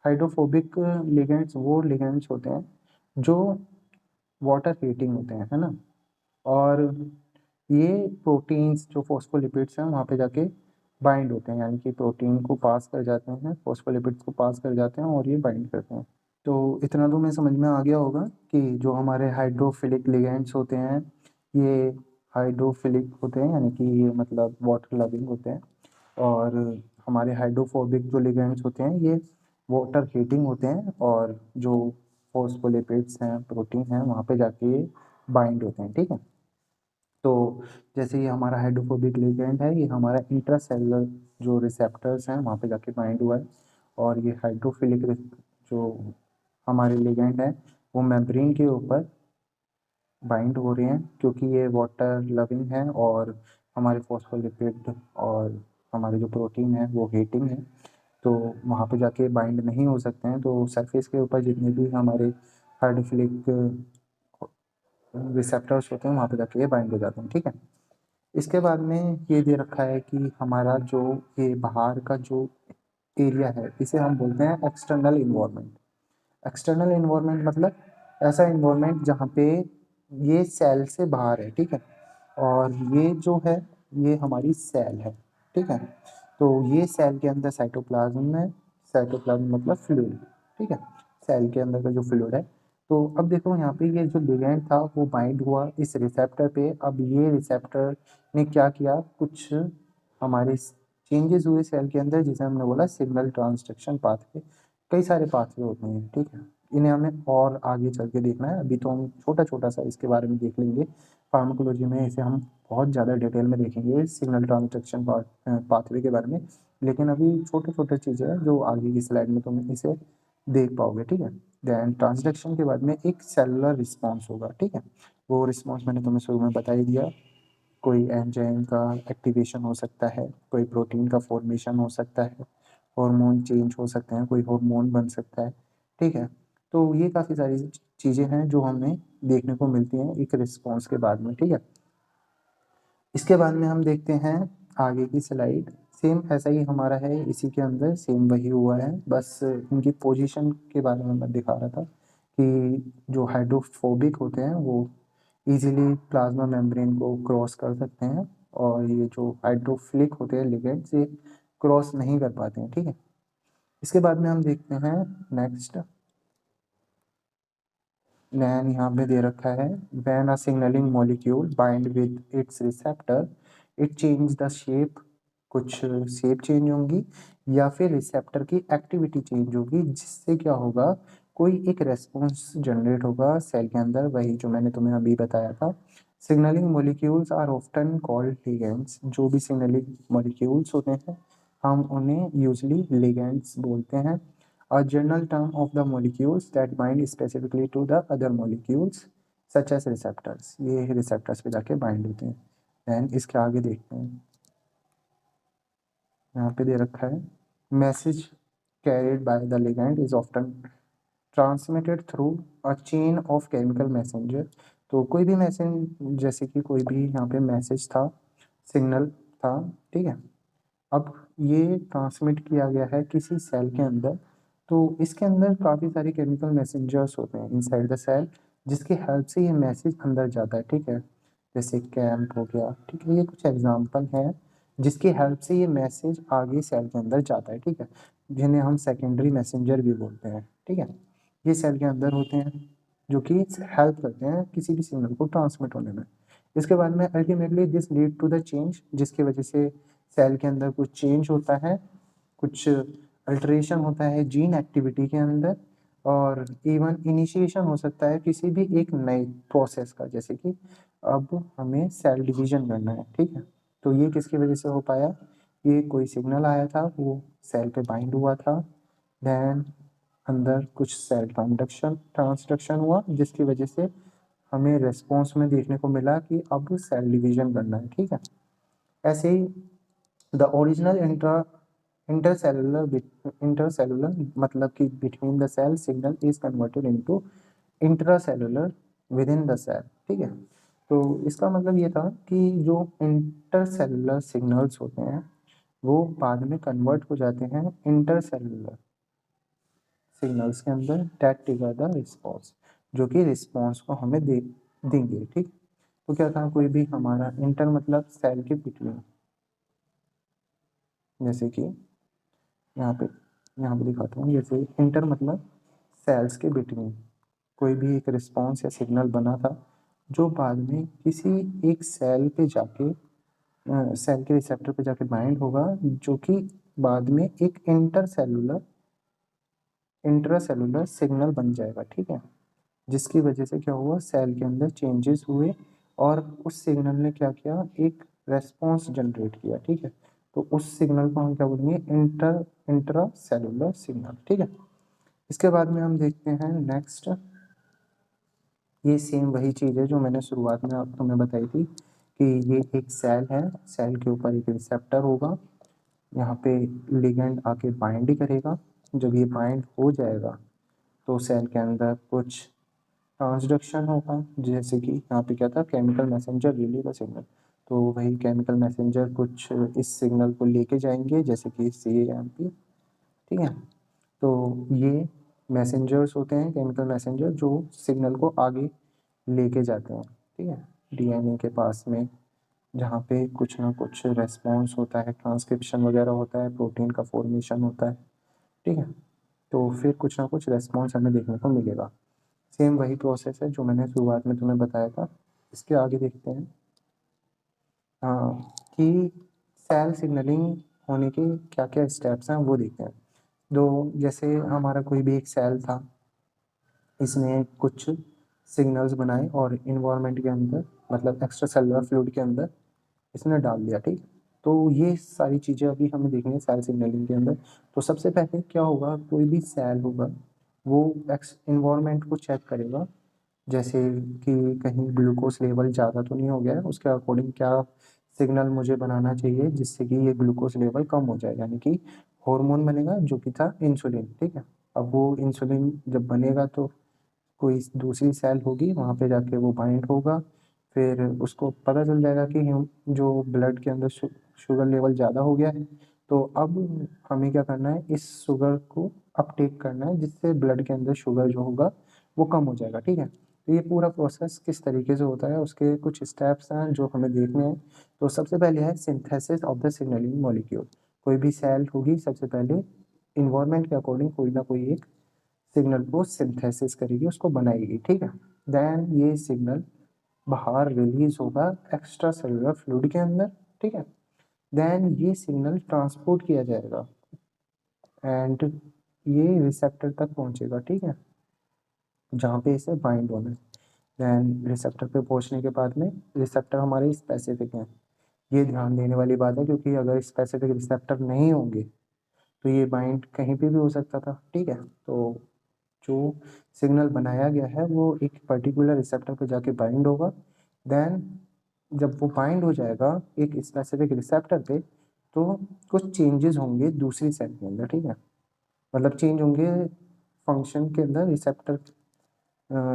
हाइड्रोफोबिक लिगेंड्स वो लिगेंड्स होते हैं जो वाटर हीटिंग होते हैं, है ना, और ये प्रोटीन्स जो फॉस्फोलिपिड्स हैं वहाँ पे जाके बाइंड होते हैं, यानी कि प्रोटीन को पास कर जाते हैं, फॉस्फोलिपिड्स को पास कर जाते हैं और ये बाइंड करते हैं। तो इतना तो मैं समझ में आ गया होगा कि जो हमारे हाइड्रोफिलिक लिगेंड्स होते हैं ये हाइड्रोफिलिक होते हैं, यानी कि ये मतलब वाटर लविंग होते हैं, और हमारे हाइड्रोफोबिक जो लिगेंड्स होते हैं ये वाटर हीटिंग होते हैं, और जो फॉस्फोलिपिड्स हैं प्रोटीन हैं वहाँ पे जाके ये बाइंड होते हैं। ठीक है, तो जैसे ये हमारा हाइड्रोफोबिक लिगेंड है, ये हमारा इंट्रासेलुलर जो रिसेप्टर्स हैं वहाँ पे जाके बाइंड हुआ है, और ये हाइड्रोफिलिक जो हमारे लिगेंड है वो मेम्ब्रेन के ऊपर बाइंड हो रहे हैं, क्योंकि ये वाटर लविंग है और हमारे फॉस्फोलिपिड और हमारे जो प्रोटीन है वो हीटिंग है, तो वहाँ पे जाके बाइंड नहीं हो सकते हैं। तो सरफेस के ऊपर जितने भी हमारे हाइड्रोफिलिक रिसेप्टर्स होते हैं वहाँ पे जाके ये बाइंड हो जाते हैं। ठीक है, इसके बाद में ये दे रखा है कि हमारा जो ये बाहर का जो एरिया है इसे हम बोलते हैं एक्सटर्नल इन्वायरमेंट। एक्सटर्नल इन्वायरमेंट मतलब ऐसा इन्वायरमेंट जहाँ पे ये सेल से बाहर है। ठीक है, और ये जो है ये हमारी सेल है। ठीक है, तो ये सेल के अंदर साइटोप्लाज्म है, साइटोप्लाज्म मतलब फ्लूइड। ठीक है, सेल के अंदर का जो फ्लूइड है तो अब देखो यहाँ पे ये जो लिगैंड था वो बाइंड हुआ इस रिसेप्टर पे। अब ये रिसेप्टर ने क्या किया, कुछ हमारे चेंजेस हुए सेल के अंदर, जिसे हमने बोला सिग्नल ट्रांसडक्शन पाथवे। कई सारे पाथवे होते हैं, ठीक है, इन्हें हमें और आगे चल के देखना है। अभी तो हम छोटा छोटा सा इसके बारे में देख लेंगे, फार्माकोलॉजी में इसे हम बहुत ज़्यादा डिटेल में देखेंगे सिग्नल ट्रांसडक्शन पाथवे के बारे में। लेकिन अभी छोटे छोटे चीज़ें हैं जो आगे की स्लाइड में तुम इसे देख पाओगे, ठीक है। देन ट्रांसडक्शन के बाद में एक सेलुलर रिस्पॉन्स होगा, ठीक है। वो रिस्पॉन्स मैंने तुम्हें शुरू में बता ही दिया। कोई एंजाइम का एक्टिवेशन हो सकता है, कोई प्रोटीन का फॉर्मेशन हो सकता है, हार्मोन चेंज हो सकते हैं, कोई हार्मोन बन सकता है, ठीक है। तो ये काफ़ी सारी चीज़ें हैं जो हमें देखने को मिलती हैं एक रिस्पॉन्स के बाद में, ठीक है। इसके बाद में हम देखते हैं आगे की स्लाइड। सेम ऐसा ही हमारा है, इसी के अंदर सेम वही हुआ है, बस इनकी पोजीशन के बारे में मैं दिखा रहा था कि जो हाइड्रोफोबिक होते हैं वो इजीली प्लाज्मा मेम्ब्रेन को क्रॉस कर सकते हैं, और ये जो हाइड्रोफिलिक होते हैं लिगेंड्स, ये क्रॉस नहीं कर पाते हैं, ठीक है। इसके बाद में हम देखते हैं नेक्स्ट। नैन यहाँ पे दे रखा है, when a signalling molecule bind with its receptor it change the shape. कुछ शेप चेंज होंगी या फिर रिसेप्टर की एक्टिविटी चेंज होगी, जिससे क्या होगा, कोई एक रेस्पॉन्स जनरेट होगा सेल के अंदर। वही जो मैंने तुम्हें अभी बताया था, signaling molecules are often called ligands. जो भी सिग्नलिंग मॉलिक्यूल्स होते हैं हम उन्हें यूजली लिगेंड्स बोलते हैं। A general term of the molecules that bind specifically to the other molecules such as receptors। ये receptors पे जाके bind होते हैं। Then इसके आगे देखते हैं, यहाँ पे दे रखा है, message carried by the ligand is often transmitted through a chain of chemical messenger। तो कोई भी मैसेज, जैसे कि कोई भी यहाँ पे मैसेज था, सिग्नल था, ठीक है। अब ये ट्रांसमिट किया गया है किसी सेल के अंदर, तो इसके अंदर काफ़ी सारे केमिकल मैसेंजर्स होते हैं इनसाइड द सेल, जिसकी हेल्प से ये मैसेज अंदर जाता है, ठीक है। जैसे कैम्प हो गया, ठीक है, ये कुछ एग्जांपल हैं जिसकी हेल्प से ये मैसेज आगे सेल के अंदर जाता है, ठीक है, जिन्हें हम सेकेंडरी मैसेंजर भी बोलते हैं, ठीक है। ये सेल के अंदर होते हैं जो कि हेल्प करते हैं किसी भी सिग्नल को ट्रांसमिट होने में। इसके बाद में ultimately this lead to the change, जिसकी वजह से सेल के अंदर कुछ चेंज होता है, कुछ अल्टरेशन होता है जीन एक्टिविटी के अंदर, और इवन इनिशिएशन हो सकता है किसी भी एक नए प्रोसेस का, जैसे कि अब हमें सेल डिवीजन करना है, ठीक है। तो ये किसकी वजह से हो पाया, ये कोई सिग्नल आया था, वो सेल पे बाइंड हुआ था, देन अंदर कुछ सेल ट्रांसडक्शन हुआ, जिसकी वजह से हमें रिस्पॉन्स में देखने को मिला कि अब सेल डिवीजन करना है, ठीक है। ऐसे ही द ओरिजिनल इंटरसेलुलर मतलब कि between the cell signal is converted into intracellular within the cell, ठीक है। तो इसका मतलब ये था कि जो इंटरसेलुलर सिग्नल्स होते हैं वो बाद में कन्वर्ट हो जाते हैं इंटरसेलुलर सिग्नल्स के अंदर, दैट ट्रिगर द रिस्पॉन्स, जो कि रिस्पॉन्स को हमें दे देंगे, ठीक। तो क्या था, कोई भी हमारा इंटर मतलब सेल के बिटवीन, जैसे कि यहाँ पे यहाँ पे दिखाता हूँ, जैसे इंटर मतलब सेल्स के बिटवीन कोई भी एक रिस्पॉन्स या सिग्नल बना था, जो बाद में किसी एक सेल पे जाके सेल के रिसेप्टर पे जाके बाइंड होगा, जो कि बाद में एक इंट्रासेलुलर सिग्नल बन जाएगा, ठीक है। जिसकी वजह से क्या हुआ, सेल के अंदर चेंजेस हुए और उस सिग्नल ने क्या किया, एक रेस्पॉन्स जनरेट किया, ठीक है। तो उस सिग्नल को हम क्या बोलेंगे, इंट्रासेलुलर सिग्नल, ठीक है। इसके बाद में हम देखते हैं नेक्स्ट। ये सेम वही चीज़ है जो मैंने शुरुआत में आप तुम्हें बताई थी कि ये एक सेल है, सेल के ऊपर एक रिसेप्टर होगा, यहाँ पे लिगेंड आके बाइंड ही करेगा। जब ये बाइंड हो जाएगा तो सेल के अंदर कुछ ट्रांसडक्शन होगा, जैसे कि यहाँ पे क्या था, chemical messenger relieve the signal. तो वही केमिकल मैसेंजर कुछ इस सिग्नल को लेके जाएंगे, जैसे कि CAMP, ठीक है। तो ये मैसेंजर्स होते हैं, केमिकल मैसेंजर, जो सिग्नल को आगे लेके जाते हैं, ठीक है, DNA के पास में, जहाँ पे कुछ ना कुछ रेस्पॉन्स होता है, ट्रांसक्रिप्शन वगैरह होता है, प्रोटीन का फॉर्मेशन होता है, ठीक है। तो फिर कुछ ना कुछ रेस्पॉन्स हमें देखने को मिलेगा। सेम वही प्रोसेस है जो मैंने शुरुआत में तुम्हें बताया था। इसके आगे देखते हैं हाँ कि सेल सिग्नलिंग होने के क्या क्या स्टेप्स हैं वो देखते हैं। तो जैसे हमारा कोई भी एक सेल था, इसने कुछ सिग्नल्स बनाए और इन्वायरमेंट के अंदर मतलब एक्स्ट्रा सेलुलर फ्लूइड के अंदर इसने डाल दिया, ठीक। तो ये सारी चीज़ें अभी हमें देखनी है सेल सिग्नलिंग के अंदर। तो सबसे पहले क्या होगा, कोई भी सेल होगा वो एक्स इन्वायरमेंट को चेक करेगा, जैसे कि कहीं ग्लूकोज लेवल ज़्यादा तो नहीं हो गया है, उसके अकॉर्डिंग क्या सिग्नल मुझे बनाना चाहिए जिससे कि ये ग्लूकोज लेवल कम हो जाए, यानी कि हार्मोन बनेगा जो कि था इंसुलिन, ठीक है। अब वो इंसुलिन जब बनेगा तो कोई दूसरी सेल होगी वहाँ पे जाके वो बाइंड होगा, फिर उसको पता चल जाएगा कि जो ब्लड के अंदर शुगर लेवल ज़्यादा हो गया है। तो अब हमें क्या करना है, इस शुगर को अपटेक करना है जिससे ब्लड के अंदर शुगर जो होगा वो कम हो जाएगा, ठीक है। तो ये पूरा प्रोसेस किस तरीके से होता है उसके कुछ स्टेप्स हैं जो हमें देखने हैं। तो सबसे पहले है synthesis of the signalling molecule. कोई भी सेल होगी सबसे पहले इन्वायरमेंट के अकॉर्डिंग कोई ना कोई एक सिग्नल को सिंथेसिस करेगी, उसको बनाएगी, ठीक है। देन ये सिग्नल बाहर रिलीज होगा एक्स्ट्रा सेलुलर फ्लूइड के अंदर, ठीक है। देन ये सिग्नल ट्रांसपोर्ट किया जाएगा एंड ये रिसेप्टर तक पहुंचेगा, ठीक है, जहाँ पे इसे बाइंड होना है। देन रिसेप्टर पे पहुंचने के बाद में रिसेप्टर हमारे स्पेसिफिक हैं, ये ध्यान देने वाली बात है क्योंकि अगर स्पेसिफिक रिसेप्टर नहीं होंगे तो ये बाइंड कहीं पे भी हो सकता था, ठीक है। तो जो सिग्नल बनाया गया है वो एक पर्टिकुलर रिसेप्टर पे जाके बाइंड होगा। देन जब वो बाइंड हो जाएगा एक स्पेसिफिक रिसेप्टर पे तो कुछ चेंजेस होंगे दूसरी सेल के अंदर, ठीक है। मतलब चेंज होंगे फंक्शन के अंदर,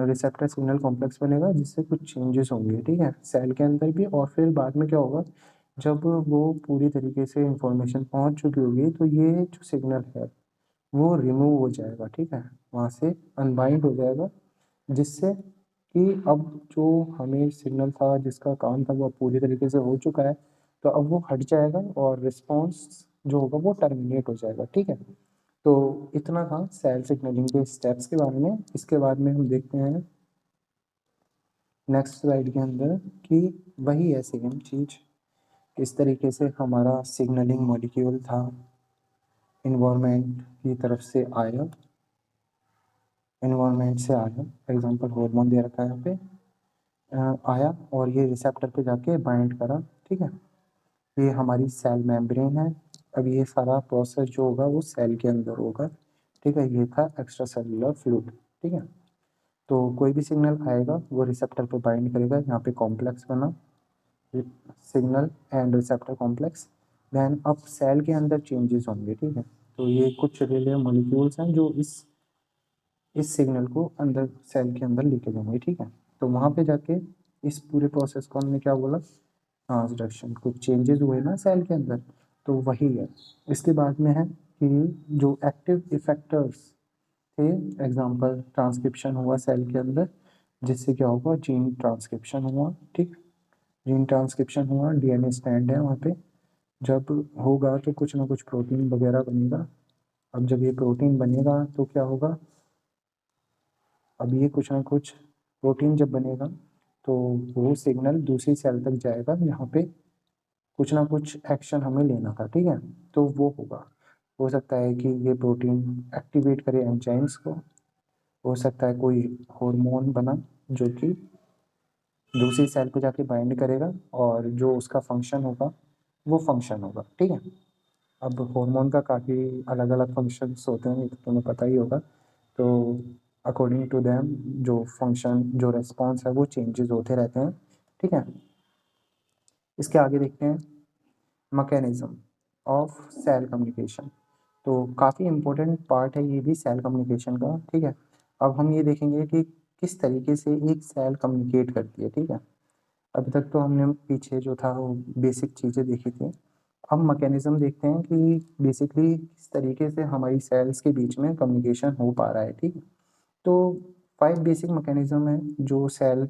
रिसेप्टर सिग्नल कॉम्प्लेक्स बनेगा जिससे कुछ चेंजेस होंगे, ठीक है, सेल के अंदर भी। और फिर बाद में क्या होगा, जब वो पूरी तरीके से इंफॉर्मेशन पहुंच चुकी होगी तो ये जो सिग्नल है वो रिमूव हो जाएगा, ठीक है, वहाँ से अनबाइंड हो जाएगा, जिससे कि अब जो हमें सिग्नल था जिसका काम था वो पूरी तरीके से हो चुका है, तो अब वो हट जाएगा और रिस्पॉन्स जो होगा वो टर्मिनेट हो जाएगा, ठीक है। तो इतना था सेल सिग्नलिंग के स्टेप्स के बारे में। इसके बाद में हम देखते हैं नेक्स्ट स्लाइड के अंदर कि वही है सेम चीज़, इस तरीके से हमारा सिग्नलिंग मॉलिक्यूल था, इन्वायरमेंट की तरफ से आया, इन्वायरमेंट से आया, फॉर एग्जांपल हार्मोन दे रखा है यहाँ पे, आया और ये रिसेप्टर पे जाके बाइंड करा, ठीक है। ये हमारी सेल मेम्ब्रेन है। अब ये सारा प्रोसेस जो होगा वो सेल के अंदर होगा, ठीक है। ये था एक्स्ट्रा सेलुलर फ्लूइड, ठीक है। तो कोई भी सिग्नल आएगा वो रिसेप्टर पे बाइंड करेगा, यहाँ पे कॉम्प्लेक्स बना signal and receptor complex. Then अब सेल के अंदर चेंजेस होंगे, ठीक है। तो ये कुछ रिले मॉलिक्यूल्स हैं जो इस सिग्नल को अंदर सेल के अंदर लेके जाएंगे, ठीक है। तो वहाँ पे जाके इस पूरे प्रोसेस को हमने क्या बोला, ट्रांसडक्शन, कुछ चेंजेस हुए ना सेल के अंदर, तो वही है। इसके बाद में है कि जो एक्टिव इफेक्टर्स थे, एग्जांपल ट्रांसक्रिप्शन हुआ सेल के अंदर, जिससे क्या होगा, जीन ट्रांसक्रिप्शन हुआ, ठीक। जीन ट्रांसक्रिप्शन हुआ, डीएनए स्टैंड है वहाँ पे, जब होगा तो कुछ ना कुछ प्रोटीन वगैरह बनेगा। अब जब ये प्रोटीन बनेगा तो क्या होगा, अब ये कुछ ना कुछ प्रोटीन जब बनेगा तो वो सिग्नल दूसरी सेल तक जाएगा, यहाँ पे कुछ ना कुछ एक्शन हमें लेना था, ठीक है। तो वो होगा, हो सकता है कि ये प्रोटीन एक्टिवेट करे एंजाइम्स को, हो सकता है कोई हार्मोन बना जो कि दूसरी सेल पे जाके बाइंड करेगा और जो उसका फंक्शन होगा वो फंक्शन होगा, ठीक है। अब हार्मोन का काफ़ी अलग अलग फंक्शंस होते हैं, ये तो तुम्हें पता ही होगा। तो अकॉर्डिंग टू देम जो फंक्शन जो रेस्पॉन्स है वो चेंजेस होते रहते हैं, ठीक है। इसके आगे देखते हैं मैकेनिज्म ऑफ सेल कम्युनिकेशन। तो काफ़ी इम्पोर्टेंट पार्ट है ये भी सेल कम्युनिकेशन का, ठीक है। अब हम ये देखेंगे कि किस तरीके से एक सेल कम्युनिकेट करती है, ठीक है। अभी तक तो हमने पीछे जो था वो बेसिक चीज़ें देखी थी। अब मैकेनिज्म देखते हैं कि बेसिकली किस तरीके से हमारी सेल्स के बीच में कम्युनिकेशन हो पा रहा है, ठीक है। तो 5 बेसिक मैकेनिज्म है जो सेल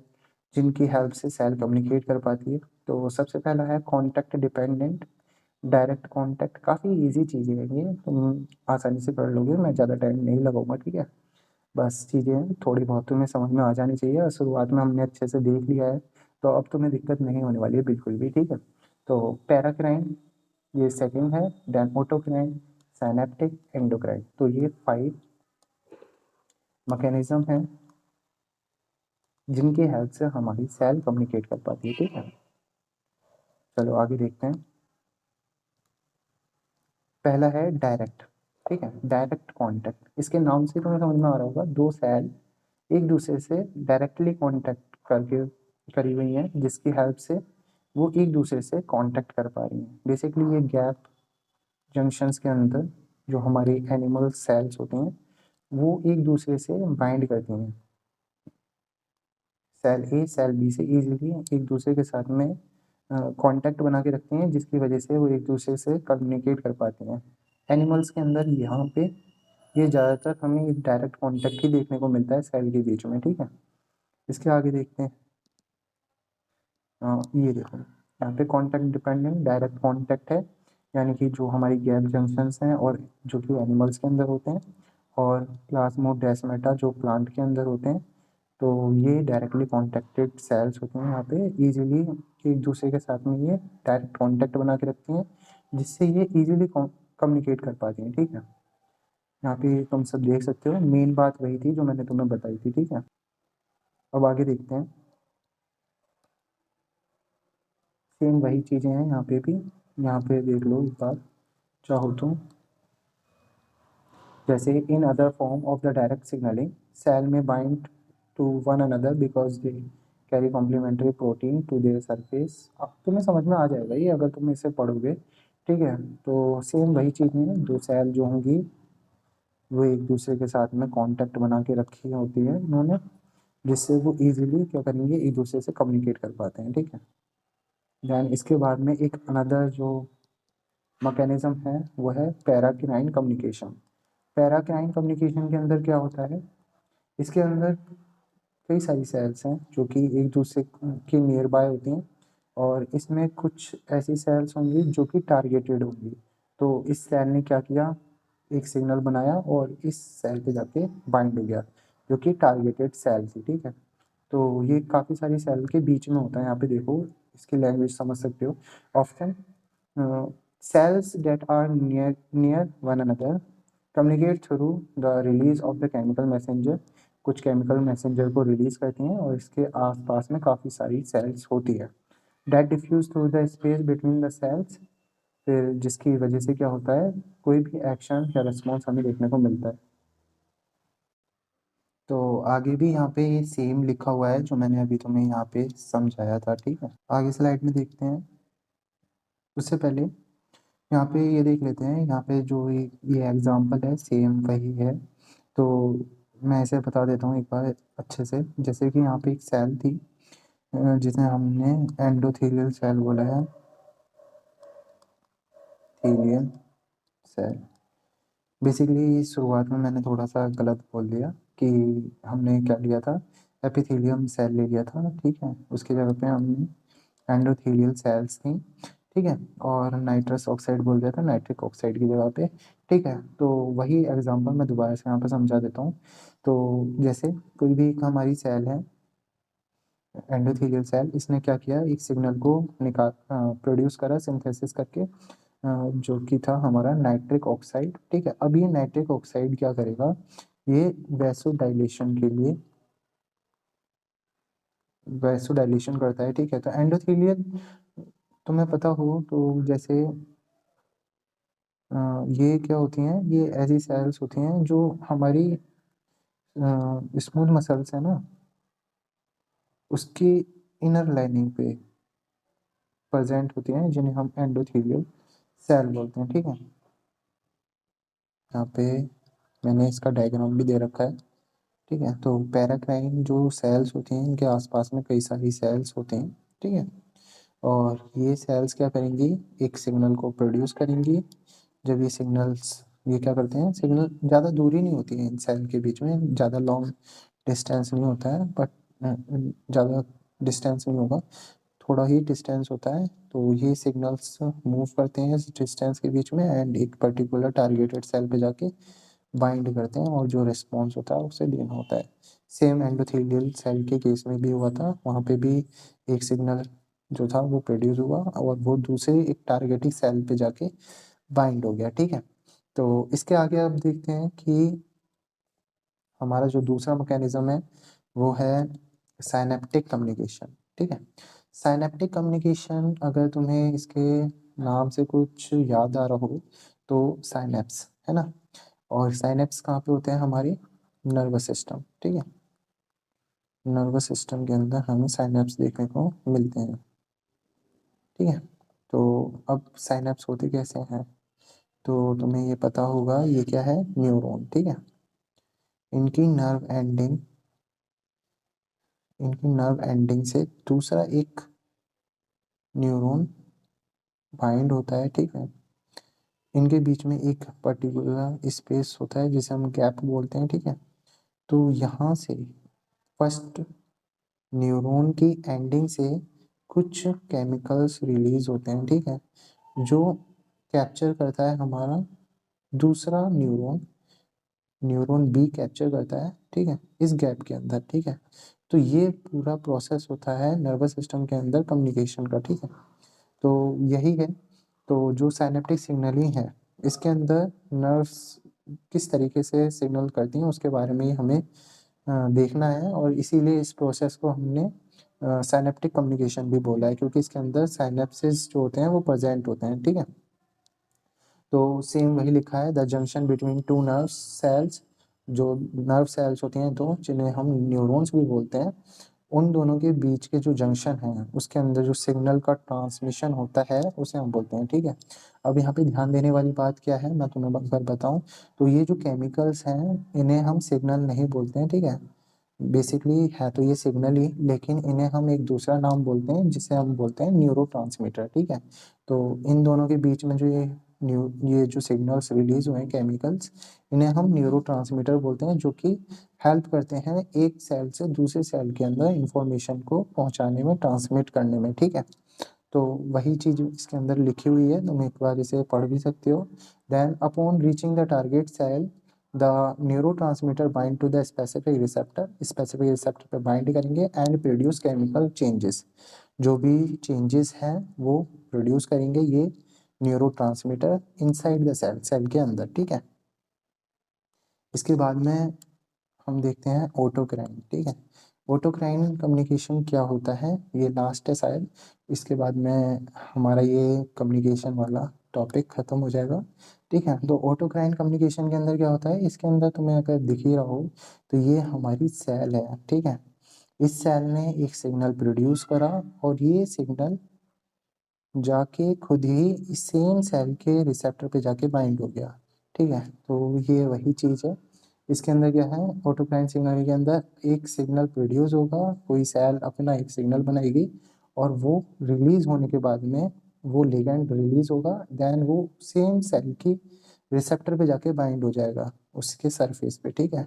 जिनकी हेल्प से सेल कम्युनिकेट कर पाती है। तो सबसे पहला है कॉन्टैक्ट डिपेंडेंट डायरेक्ट कॉन्टैक्ट। काफ़ी ईजी चीज़ें हैं ये, तुम आसानी से कर लोगे, मैं ज़्यादा टाइम नहीं लगाऊंगा, ठीक है। बस चीज़ें थोड़ी बहुत तुम्हें समझ में आ जानी चाहिए, और शुरुआत में हमने अच्छे से देख लिया है, तो अब तुम्हें दिक्कत नहीं होने वाली है बिल्कुल भी, ठीक है। तो पैराक्राइन ये सेकंड है, देन ऑटोक्राइन, साइनेप्टिक, एंडोक्राइन। तो ये 5 मैकेनिज्म हैं जिनकी हेल्प से हमारी सेल कम्युनिकेट कर पाती है, ठीक है। चलो आगे देखते हैं। पहला है डायरेक्ट, ठीक है, डायरेक्ट कांटेक्ट। इसके नाम से तुम्हें समझ में आ रहा होगा, दो सेल एक दूसरे से डायरेक्टली कांटेक्ट करके करी हुई हैं, जिसकी हेल्प से वो एक दूसरे से कांटेक्ट कर पा रही हैं। बेसिकली ये गैप जंक्शंस के अंदर जो हमारी एनिमल सेल्स होती हैं वो एक दूसरे से बाइंड करती हैं, सेल ए सेल बी से इजीली एक दूसरे के साथ में कांटेक्ट बना के रखती हैं, जिसकी वजह से वो एक दूसरे से कम्युनिकेट कर पाती हैं। एनिमल्स के अंदर यहाँ पे ये ज़्यादातर हमें एक डायरेक्ट कांटेक्ट ही देखने को मिलता है सेल के बीच में, ठीक है। इसके आगे देखते हैं। ये देखो, यहाँ पे कांटेक्ट डिपेंडेंट डायरेक्ट कांटेक्ट है, यानी कि जो हमारी गैप जंक्शंस हैं और जो कि एनिमल्स के अंदर होते हैं, और प्लाज्मोडेस्माटा जो प्लांट के अंदर होते हैं। तो ये डायरेक्टली कॉन्टेक्टेड सेल्स होती हैं, यहाँ पे इजीली एक दूसरे के साथ में ये डायरेक्ट कांटेक्ट बना के रखती हैं, जिससे ये इजीली कम्युनिकेट कर पाती हैं, ठीक है। यहाँ पे तुम सब देख सकते हो, मेन बात वही थी जो मैंने तुम्हें बताई थी, ठीक है। अब आगे देखते हैं। सेम वही चीज़ें हैं यहाँ पे भी, यहाँ पे देख लो एक बार चाहो तो। जैसे in other form of the direct signalling, cell में bind to one another because they carry complementary protein to their surface. अब तुम्हें समझ में आ जाएगा ये अगर तुम इसे पढ़ोगे, ठीक है। तो सेम वही चीज़ है, दो सेल जो होंगी वो एक दूसरे के साथ में कांटेक्ट बना के रखी होती है उन्होंने, जिससे वो इजीली क्या करेंगे, एक दूसरे से कम्युनिकेट कर पाते हैं, ठीक है। देन इसके बाद में एक अनदर जो मैकेनिज्म है वो है पैराक्राइन कम्युनिकेशन। पैराक्राइन कम्युनिकेशन के अंदर क्या होता है, इसके अंदर कई सारी सेल्स हैं जो कि एक दूसरे के नियर बाय होती हैं, और इसमें कुछ ऐसी सेल्स होंगी जो कि टारगेटेड होंगी। तो इस सेल ने क्या किया, एक सिग्नल बनाया और इस सेल पे जाके बाइंड हो गया, जो कि टारगेटेड सेल थी, ठीक है। तो ये काफ़ी सारी सेल के बीच में होता है, यहाँ पे देखो इसकी लैंग्वेज समझ सकते हो। Often cells that are near one another communicate through the release of the chemical messenger। कुछ केमिकल मैसेंजर को रिलीज करती हैं और इसके आसपास में काफ़ी सारी सेल्स होती है। That diffuse through the space between the cells, फिर जिसकी वजह से क्या होता है, कोई भी एक्शन या रिस्पॉन्स हमें देखने को मिलता है। तो आगे भी यहाँ पे सेम लिखा हुआ है जो मैंने अभी तुम्हें यहाँ पे समझाया था, ठीक है। आगे स्लाइड में देखते हैं। उससे पहले यहाँ पे ये देख लेते हैं, यहाँ पे जो ये एग्जांपल है सेम वही है। तो मैं इसे बता देता हूँ एक बार अच्छे से। जैसे कि यहाँ पे एक सेल थी जिसे हमने एंडोथेलियल सेल बोला है, थीलियल सेल। बेसिकली शुरुआत में मैंने थोड़ा सा गलत बोल दिया कि हमने क्या लिया था, एपिथेलियम सेल ले लिया था, ठीक है। उसकी जगह पे हमने एंडोथेलियल सेल्स थी, ठीक है। और नाइट्रस ऑक्साइड बोल दिया था नाइट्रिक ऑक्साइड की जगह पे, ठीक है। तो वही एग्जांपल मैं दोबारा से यहाँ पे समझा देता हूँ। तो जैसे कोई भी एक हमारी सेल है एंडोथेलियल सेल, इसने क्या किया, एक सिग्नल को निकाल प्रोड्यूस करा सिंथेसिस करके, जो कि था हमारा नाइट्रिक ऑक्साइड, ठीक है। अब ये नाइट्रिक ऑक्साइड क्या करेगा, ये वैसोडाइलेशन के लिए वैसोडाइलेशन करता है, ठीक है। तो एंडोथेलियल तुम्हें पता हो तो जैसे ये क्या होती हैं, ये ऐसी सेल्स होती हैं जो हमारी स्मूथ मसल्स है ना, उसकी इनर लाइनिंग पे प्रेजेंट होती हैं, जिन्हें हम एंडोथेलियल सेल बोलते हैं, ठीक है। यहाँ पे मैंने इसका डायग्राम भी दे रखा है, ठीक है। तो पैराक्राइन जो सेल्स होती हैं इनके आसपास में कई सारी सेल्स होते हैं, ठीक है। और ये सेल्स क्या करेंगी, एक सिग्नल को प्रोड्यूस करेंगी। जब ये सिग्नल्स ये क्या करते हैं, सिग्नल ज़्यादा दूरी नहीं होती है इन सेल के बीच में, ज़्यादा लॉन्ग डिस्टेंस नहीं होता है, बट ज़्यादा डिस्टेंस नहीं होगा, थोड़ा ही डिस्टेंस होता है। तो ये सिग्नल्स मूव करते हैं इस डिस्टेंस के बीच में, एंड एक पर्टिकुलर टारगेटेड सेल पे जाके बाइंड करते हैं और जो रिस्पॉन्स होता है उसे देना होता है। सेम एंडोथेलियल सेल के केस में भी हुआ था, वहाँ पे भी एक सिग्नल जो था वो प्रोड्यूस हुआ और वो दूसरे एक टारगेटिंग सेल पे जाके बाइंड हो गया, ठीक है। तो इसके आगे आप देखते हैं कि हमारा जो दूसरा मैकेनिज्म है वो है साइनेप्टिक कम्युनिकेशन, ठीक है। साइनेप्टिक कम्युनिकेशन, अगर तुम्हें इसके नाम से कुछ याद आ रहा हो तो साइनेप्स है ना, और साइनेप्स कहाँ पे होते हैं, हमारे नर्वस सिस्टम, ठीक है। नर्वस सिस्टम के अंदर हमें साइनेप्स देखने को मिलते हैं, ठीक है। तो अब साइनेप्स होते कैसे हैं, तो तुम्हें ये पता होगा ये क्या है, न्यूरॉन, ठीक है। इनकी नर्व एंडिंग इनकी नर्व एंडिंग से दूसरा एक न्यूरॉन बाइंड होता है, ठीक है। इनके बीच में एक पर्टिकुलर स्पेस होता है जिसे हम गैप बोलते हैं, ठीक है। तो यहाँ से फर्स्ट न्यूरॉन की एंडिंग से कुछ केमिकल्स रिलीज होते हैं, ठीक है, जो कैप्चर करता है हमारा दूसरा न्यूरॉन, न्यूरॉन बी कैप्चर करता है, ठीक है, इस गैप के अंदर, ठीक है। तो ये पूरा प्रोसेस होता है नर्वस सिस्टम के अंदर कम्युनिकेशन का, ठीक है। तो यही है। तो जो साइनेप्टिक सिग्नलिंग है इसके अंदर नर्व्स किस तरीके से सिग्नल करती हैं उसके बारे में हमें देखना है, और इसीलिए इस प्रोसेस को हमने साइनेप्टिक कम्युनिकेशन भी बोला है, क्योंकि इसके अंदर साइनेप्सिस जो होते हैं वो प्रेजेंट होते हैं, ठीक है। तो सेम वही लिखा है, the junction between two nerve cells, जो नर्व सेल्स होती हैं दो जिन्हें हम न्यूरॉन्स भी बोलते हैं, उन दोनों के बीच के जो जंक्शन है उसके अंदर जो सिग्नल का ट्रांसमिशन होता है उसे हम बोलते हैं, ठीक है। अब यहाँ पे ध्यान देने वाली बात क्या है, मैं तुम्हें एक बार बताऊं, तो ये जो केमिकल्स हैं इन्हें हम सिग्नल नहीं बोलते हैं, ठीक है। बेसिकली है तो ये सिग्नल ही, लेकिन इन्हें हम एक दूसरा नाम बोलते हैं जिसे हम बोलते हैं न्यूरोट्रांसमीटर, ठीक है। तो इन दोनों के बीच में जो ये जो सिग्नल्स रिलीज हुए हैं केमिकल्स, इन्हें हम न्यूरोट्रांसमीटर बोलते हैं, जो कि हेल्प करते हैं एक सेल से दूसरे सेल के अंदर इंफॉर्मेशन को पहुंचाने में, ट्रांसमिट करने में, ठीक है। तो वही चीज इसके अंदर लिखी हुई है, तुम एक बार इसे पढ़ भी सकते हो। Then upon reaching the target cell, the neurotransmitter bind to the specific receptor पे बाइंड करेंगे एंड प्रोड्यूस केमिकल चेंजेस, जो भी चेंजेस हैं वो प्रोड्यूस करेंगे ये neurotransmitter inside the cell, cell के अंदर, ठीक है। इसके बाद में हम देखते हैं ऑटोक्राइन, ठीक है। ऑटोक्राइन कम्युनिकेशन क्या होता है, ये लास्ट है शायद, इसके बाद में हमारा ये कम्युनिकेशन वाला टॉपिक खत्म हो जाएगा, ठीक है। तो ऑटोक्राइन कम्युनिकेशन के अंदर क्या होता है, इसके अंदर तुम्हें अगर दिख ही रहा हो तो ये हमारी सेल है, ठीक है। इस सेल ने एक सिग्नल प्रोड्यूस करा और ये सिग्नल जाके खुद ही सेम सेल के रिसेप्टर पे जाके बाइंड हो गया, ठीक है। तो ये वही चीज़ है, इसके अंदर क्या है, ऑटोक्राइन सिग्नल के अंदर एक सिग्नल प्रोड्यूस होगा, कोई सेल अपना एक सिग्नल बनाएगी और वो रिलीज होने के बाद में वो लिगैंड रिलीज होगा, देन वो सेम सेल की रिसेप्टर पे जाके बाइंड हो जाएगा उसके सरफेस पे, ठीक है।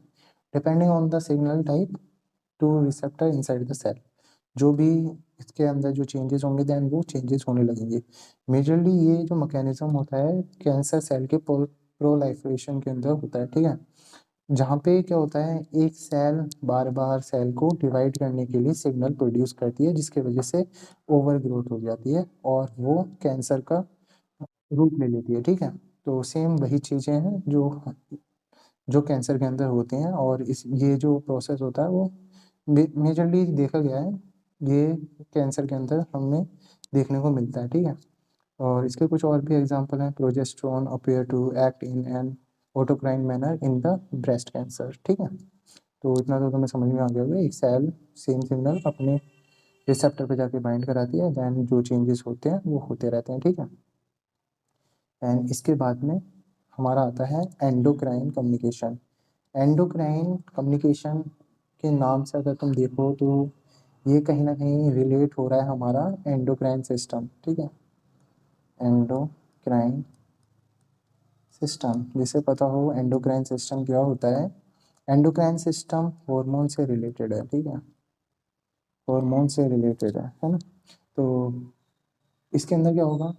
Depending on the signal type to receptor inside the cell, जो भी इसके अंदर जो चेंजेस होंगे देन वो चेंजेस होने लगेंगे। मेजरली ये जो मैकेनिज्म होता है कैंसर सेल के प्रोलाइफरेशन के अंदर होता है, ठीक है। जहाँ पे क्या होता है, एक सेल बार बार सेल को डिवाइड करने के लिए सिग्नल प्रोड्यूस करती है, जिसकी वजह से ओवर ग्रोथ हो जाती है और वो कैंसर का रूप ले लेती है, ठीक है। तो सेम वही चीज़ें हैं जो जो कैंसर के अंदर होते हैं, और इस ये जो प्रोसेस होता है वो मेजरली देखा गया है, ये कैंसर के अंदर हमें देखने को मिलता है, ठीक है। और इसके कुछ और भी एग्जांपल हैं, progesterone appear to act in an autocrine manner in the breast cancer, ठीक है। तो इतना तो तुम्हें समझ में आ गया होगा, एक सेल सेम सिग्नल अपने रिसेप्टर पे जाके बाइंड कराती है, देन जो चेंजेस होते हैं वो होते रहते हैं, ठीक है। एंड इसके बाद में हमारा आता है एंडोक्राइन कम्युनिकेशन। एंडोक्राइन कम्युनिकेशन के नाम से अगर तुम देखो तो ये कहीं ना कहीं रिलेट हो रहा है हमारा एंडोक्राइन सिस्टम, ठीक है। एंडोक्राइन सिस्टम, जिसे पता हो एंडोक्राइन सिस्टम क्या होता है, एंडोक्राइन सिस्टम हार्मोन से रिलेटेड है, ठीक है, हार्मोन से रिलेटेड है ना। तो इसके अंदर क्या होगा,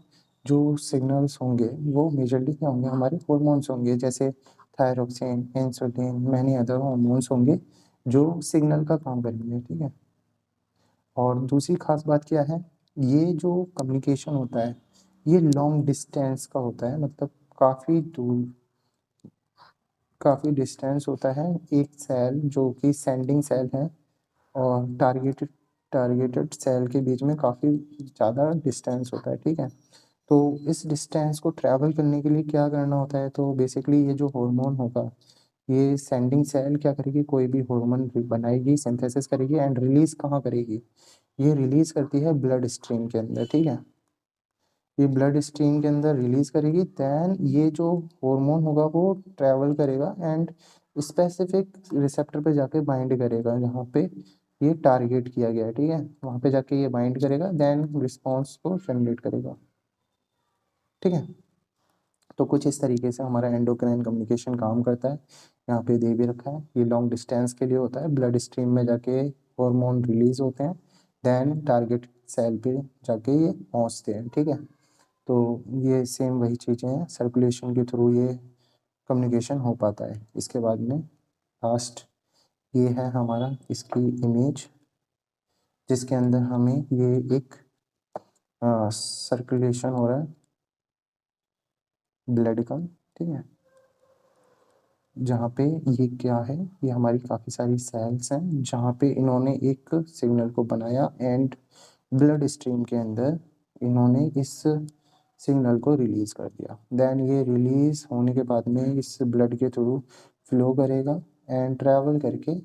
जो सिग्नल्स होंगे वो मेजरली क्या होंगे, हमारे हार्मोन्स होंगे, जैसे thyroxine, insulin, many other hormones होंगे जो सिग्नल का काम करेंगे, ठीक है। और दूसरी खास बात क्या है, ये जो कम्युनिकेशन होता है ये लॉन्ग डिस्टेंस का होता है, मतलब काफ़ी दूर, काफ़ी डिस्टेंस होता है। एक सेल जो कि सेंडिंग सेल है और टारगेटेड सेल के बीच में काफ़ी ज़्यादा डिस्टेंस होता है, ठीक है। तो इस डिस्टेंस को ट्रैवल करने के लिए क्या करना होता है, तो बेसिकली ये जो हार्मोन होगा, ये सेंडिंग सेल क्या करेगी, कोई भी हार्मोन बनाएगी, सिंथेसिस करेगी एंड रिलीज़ कहाँ करेगी, ये रिलीज़ करती है ब्लड स्ट्रीम के अंदर, ठीक है। ये ब्लड स्ट्रीम के अंदर रिलीज़ करेगी, देन ये जो हार्मोन होगा वो ट्रैवल करेगा एंड स्पेसिफिक रिसेप्टर पे जाके बाइंड करेगा जहाँ पे ये टारगेट किया गया है, ठीक है। वहाँ पे जाके ये बाइंड करेगा, देन रिस्पॉन्स को जनरेट करेगा, ठीक है। तो कुछ इस तरीके से हमारा एंडोक्राइन कम्युनिकेशन काम करता है। यहाँ पे दे भी रखा है, ये लॉन्ग डिस्टेंस के लिए होता है, ब्लड स्ट्रीम में जाके हार्मोन रिलीज होते हैं, देन टारगेट सेल पे जाके ये पहुँचते हैं, ठीक है। तो ये सेम वही चीज़ें हैं, सर्कुलेशन के थ्रू ये कम्युनिकेशन हो पाता है। इसके बाद में लास्ट ये है हमारा इसकी इमेज, जिसके अंदर हमें ये एक सर्कुलेशन हो रहा है ब्लड का, ठीक है। जहाँ पे ये क्या है, ये हमारी काफ़ी सारी सेल्स हैं जहाँ पे इन्होंने एक सिग्नल को बनाया एंड ब्लड स्ट्रीम के अंदर इन्होंने इस सिग्नल को रिलीज़ कर दिया। देन ये रिलीज़ होने के बाद में इस ब्लड के थ्रू फ्लो करेगा एंड ट्रैवल करके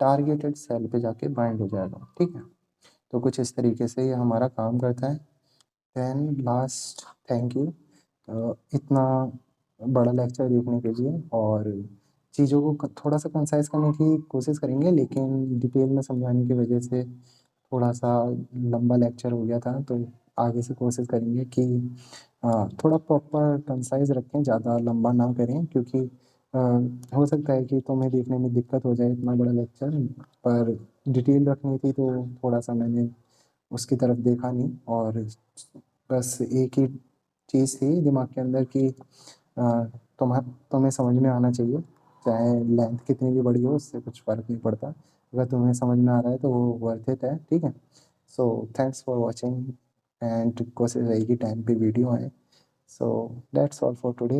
टारगेटेड सेल पे जाके बाइंड हो जाएगा, ठीक है। तो कुछ इस तरीके से ये हमारा काम करता है। देन लास्ट, थैंक यू इतना बड़ा लेक्चर देखने के लिए, और चीज़ों को थोड़ा सा कंसाइज करने की कोशिश करेंगे, लेकिन डिटेल में समझाने की वजह से थोड़ा सा लंबा लेक्चर हो गया था। तो आगे से कोशिश करेंगे कि थोड़ा प्रॉपर कंसाइज रखें, ज़्यादा लंबा ना करें, क्योंकि हो सकता है कि तुम्हें देखने में दिक्कत हो जाए इतना बड़ा लेक्चर, पर डिटेल रखनी थी तो थोड़ा सा मैंने उसकी तरफ देखा नहीं, और बस एक ही चीज़ थी दिमाग के अंदर कि तुम्हें समझ में आना चाहिए, चाहे लेंथ कितनी भी बड़ी हो उससे कुछ फ़र्क नहीं पड़ता, अगर तुम्हें समझ में आ रहा है तो वो वर्थ इट है, ठीक है। So thanks for watching and कोशिश रहेगी टाइम पे वीडियो आए। So that's all for today.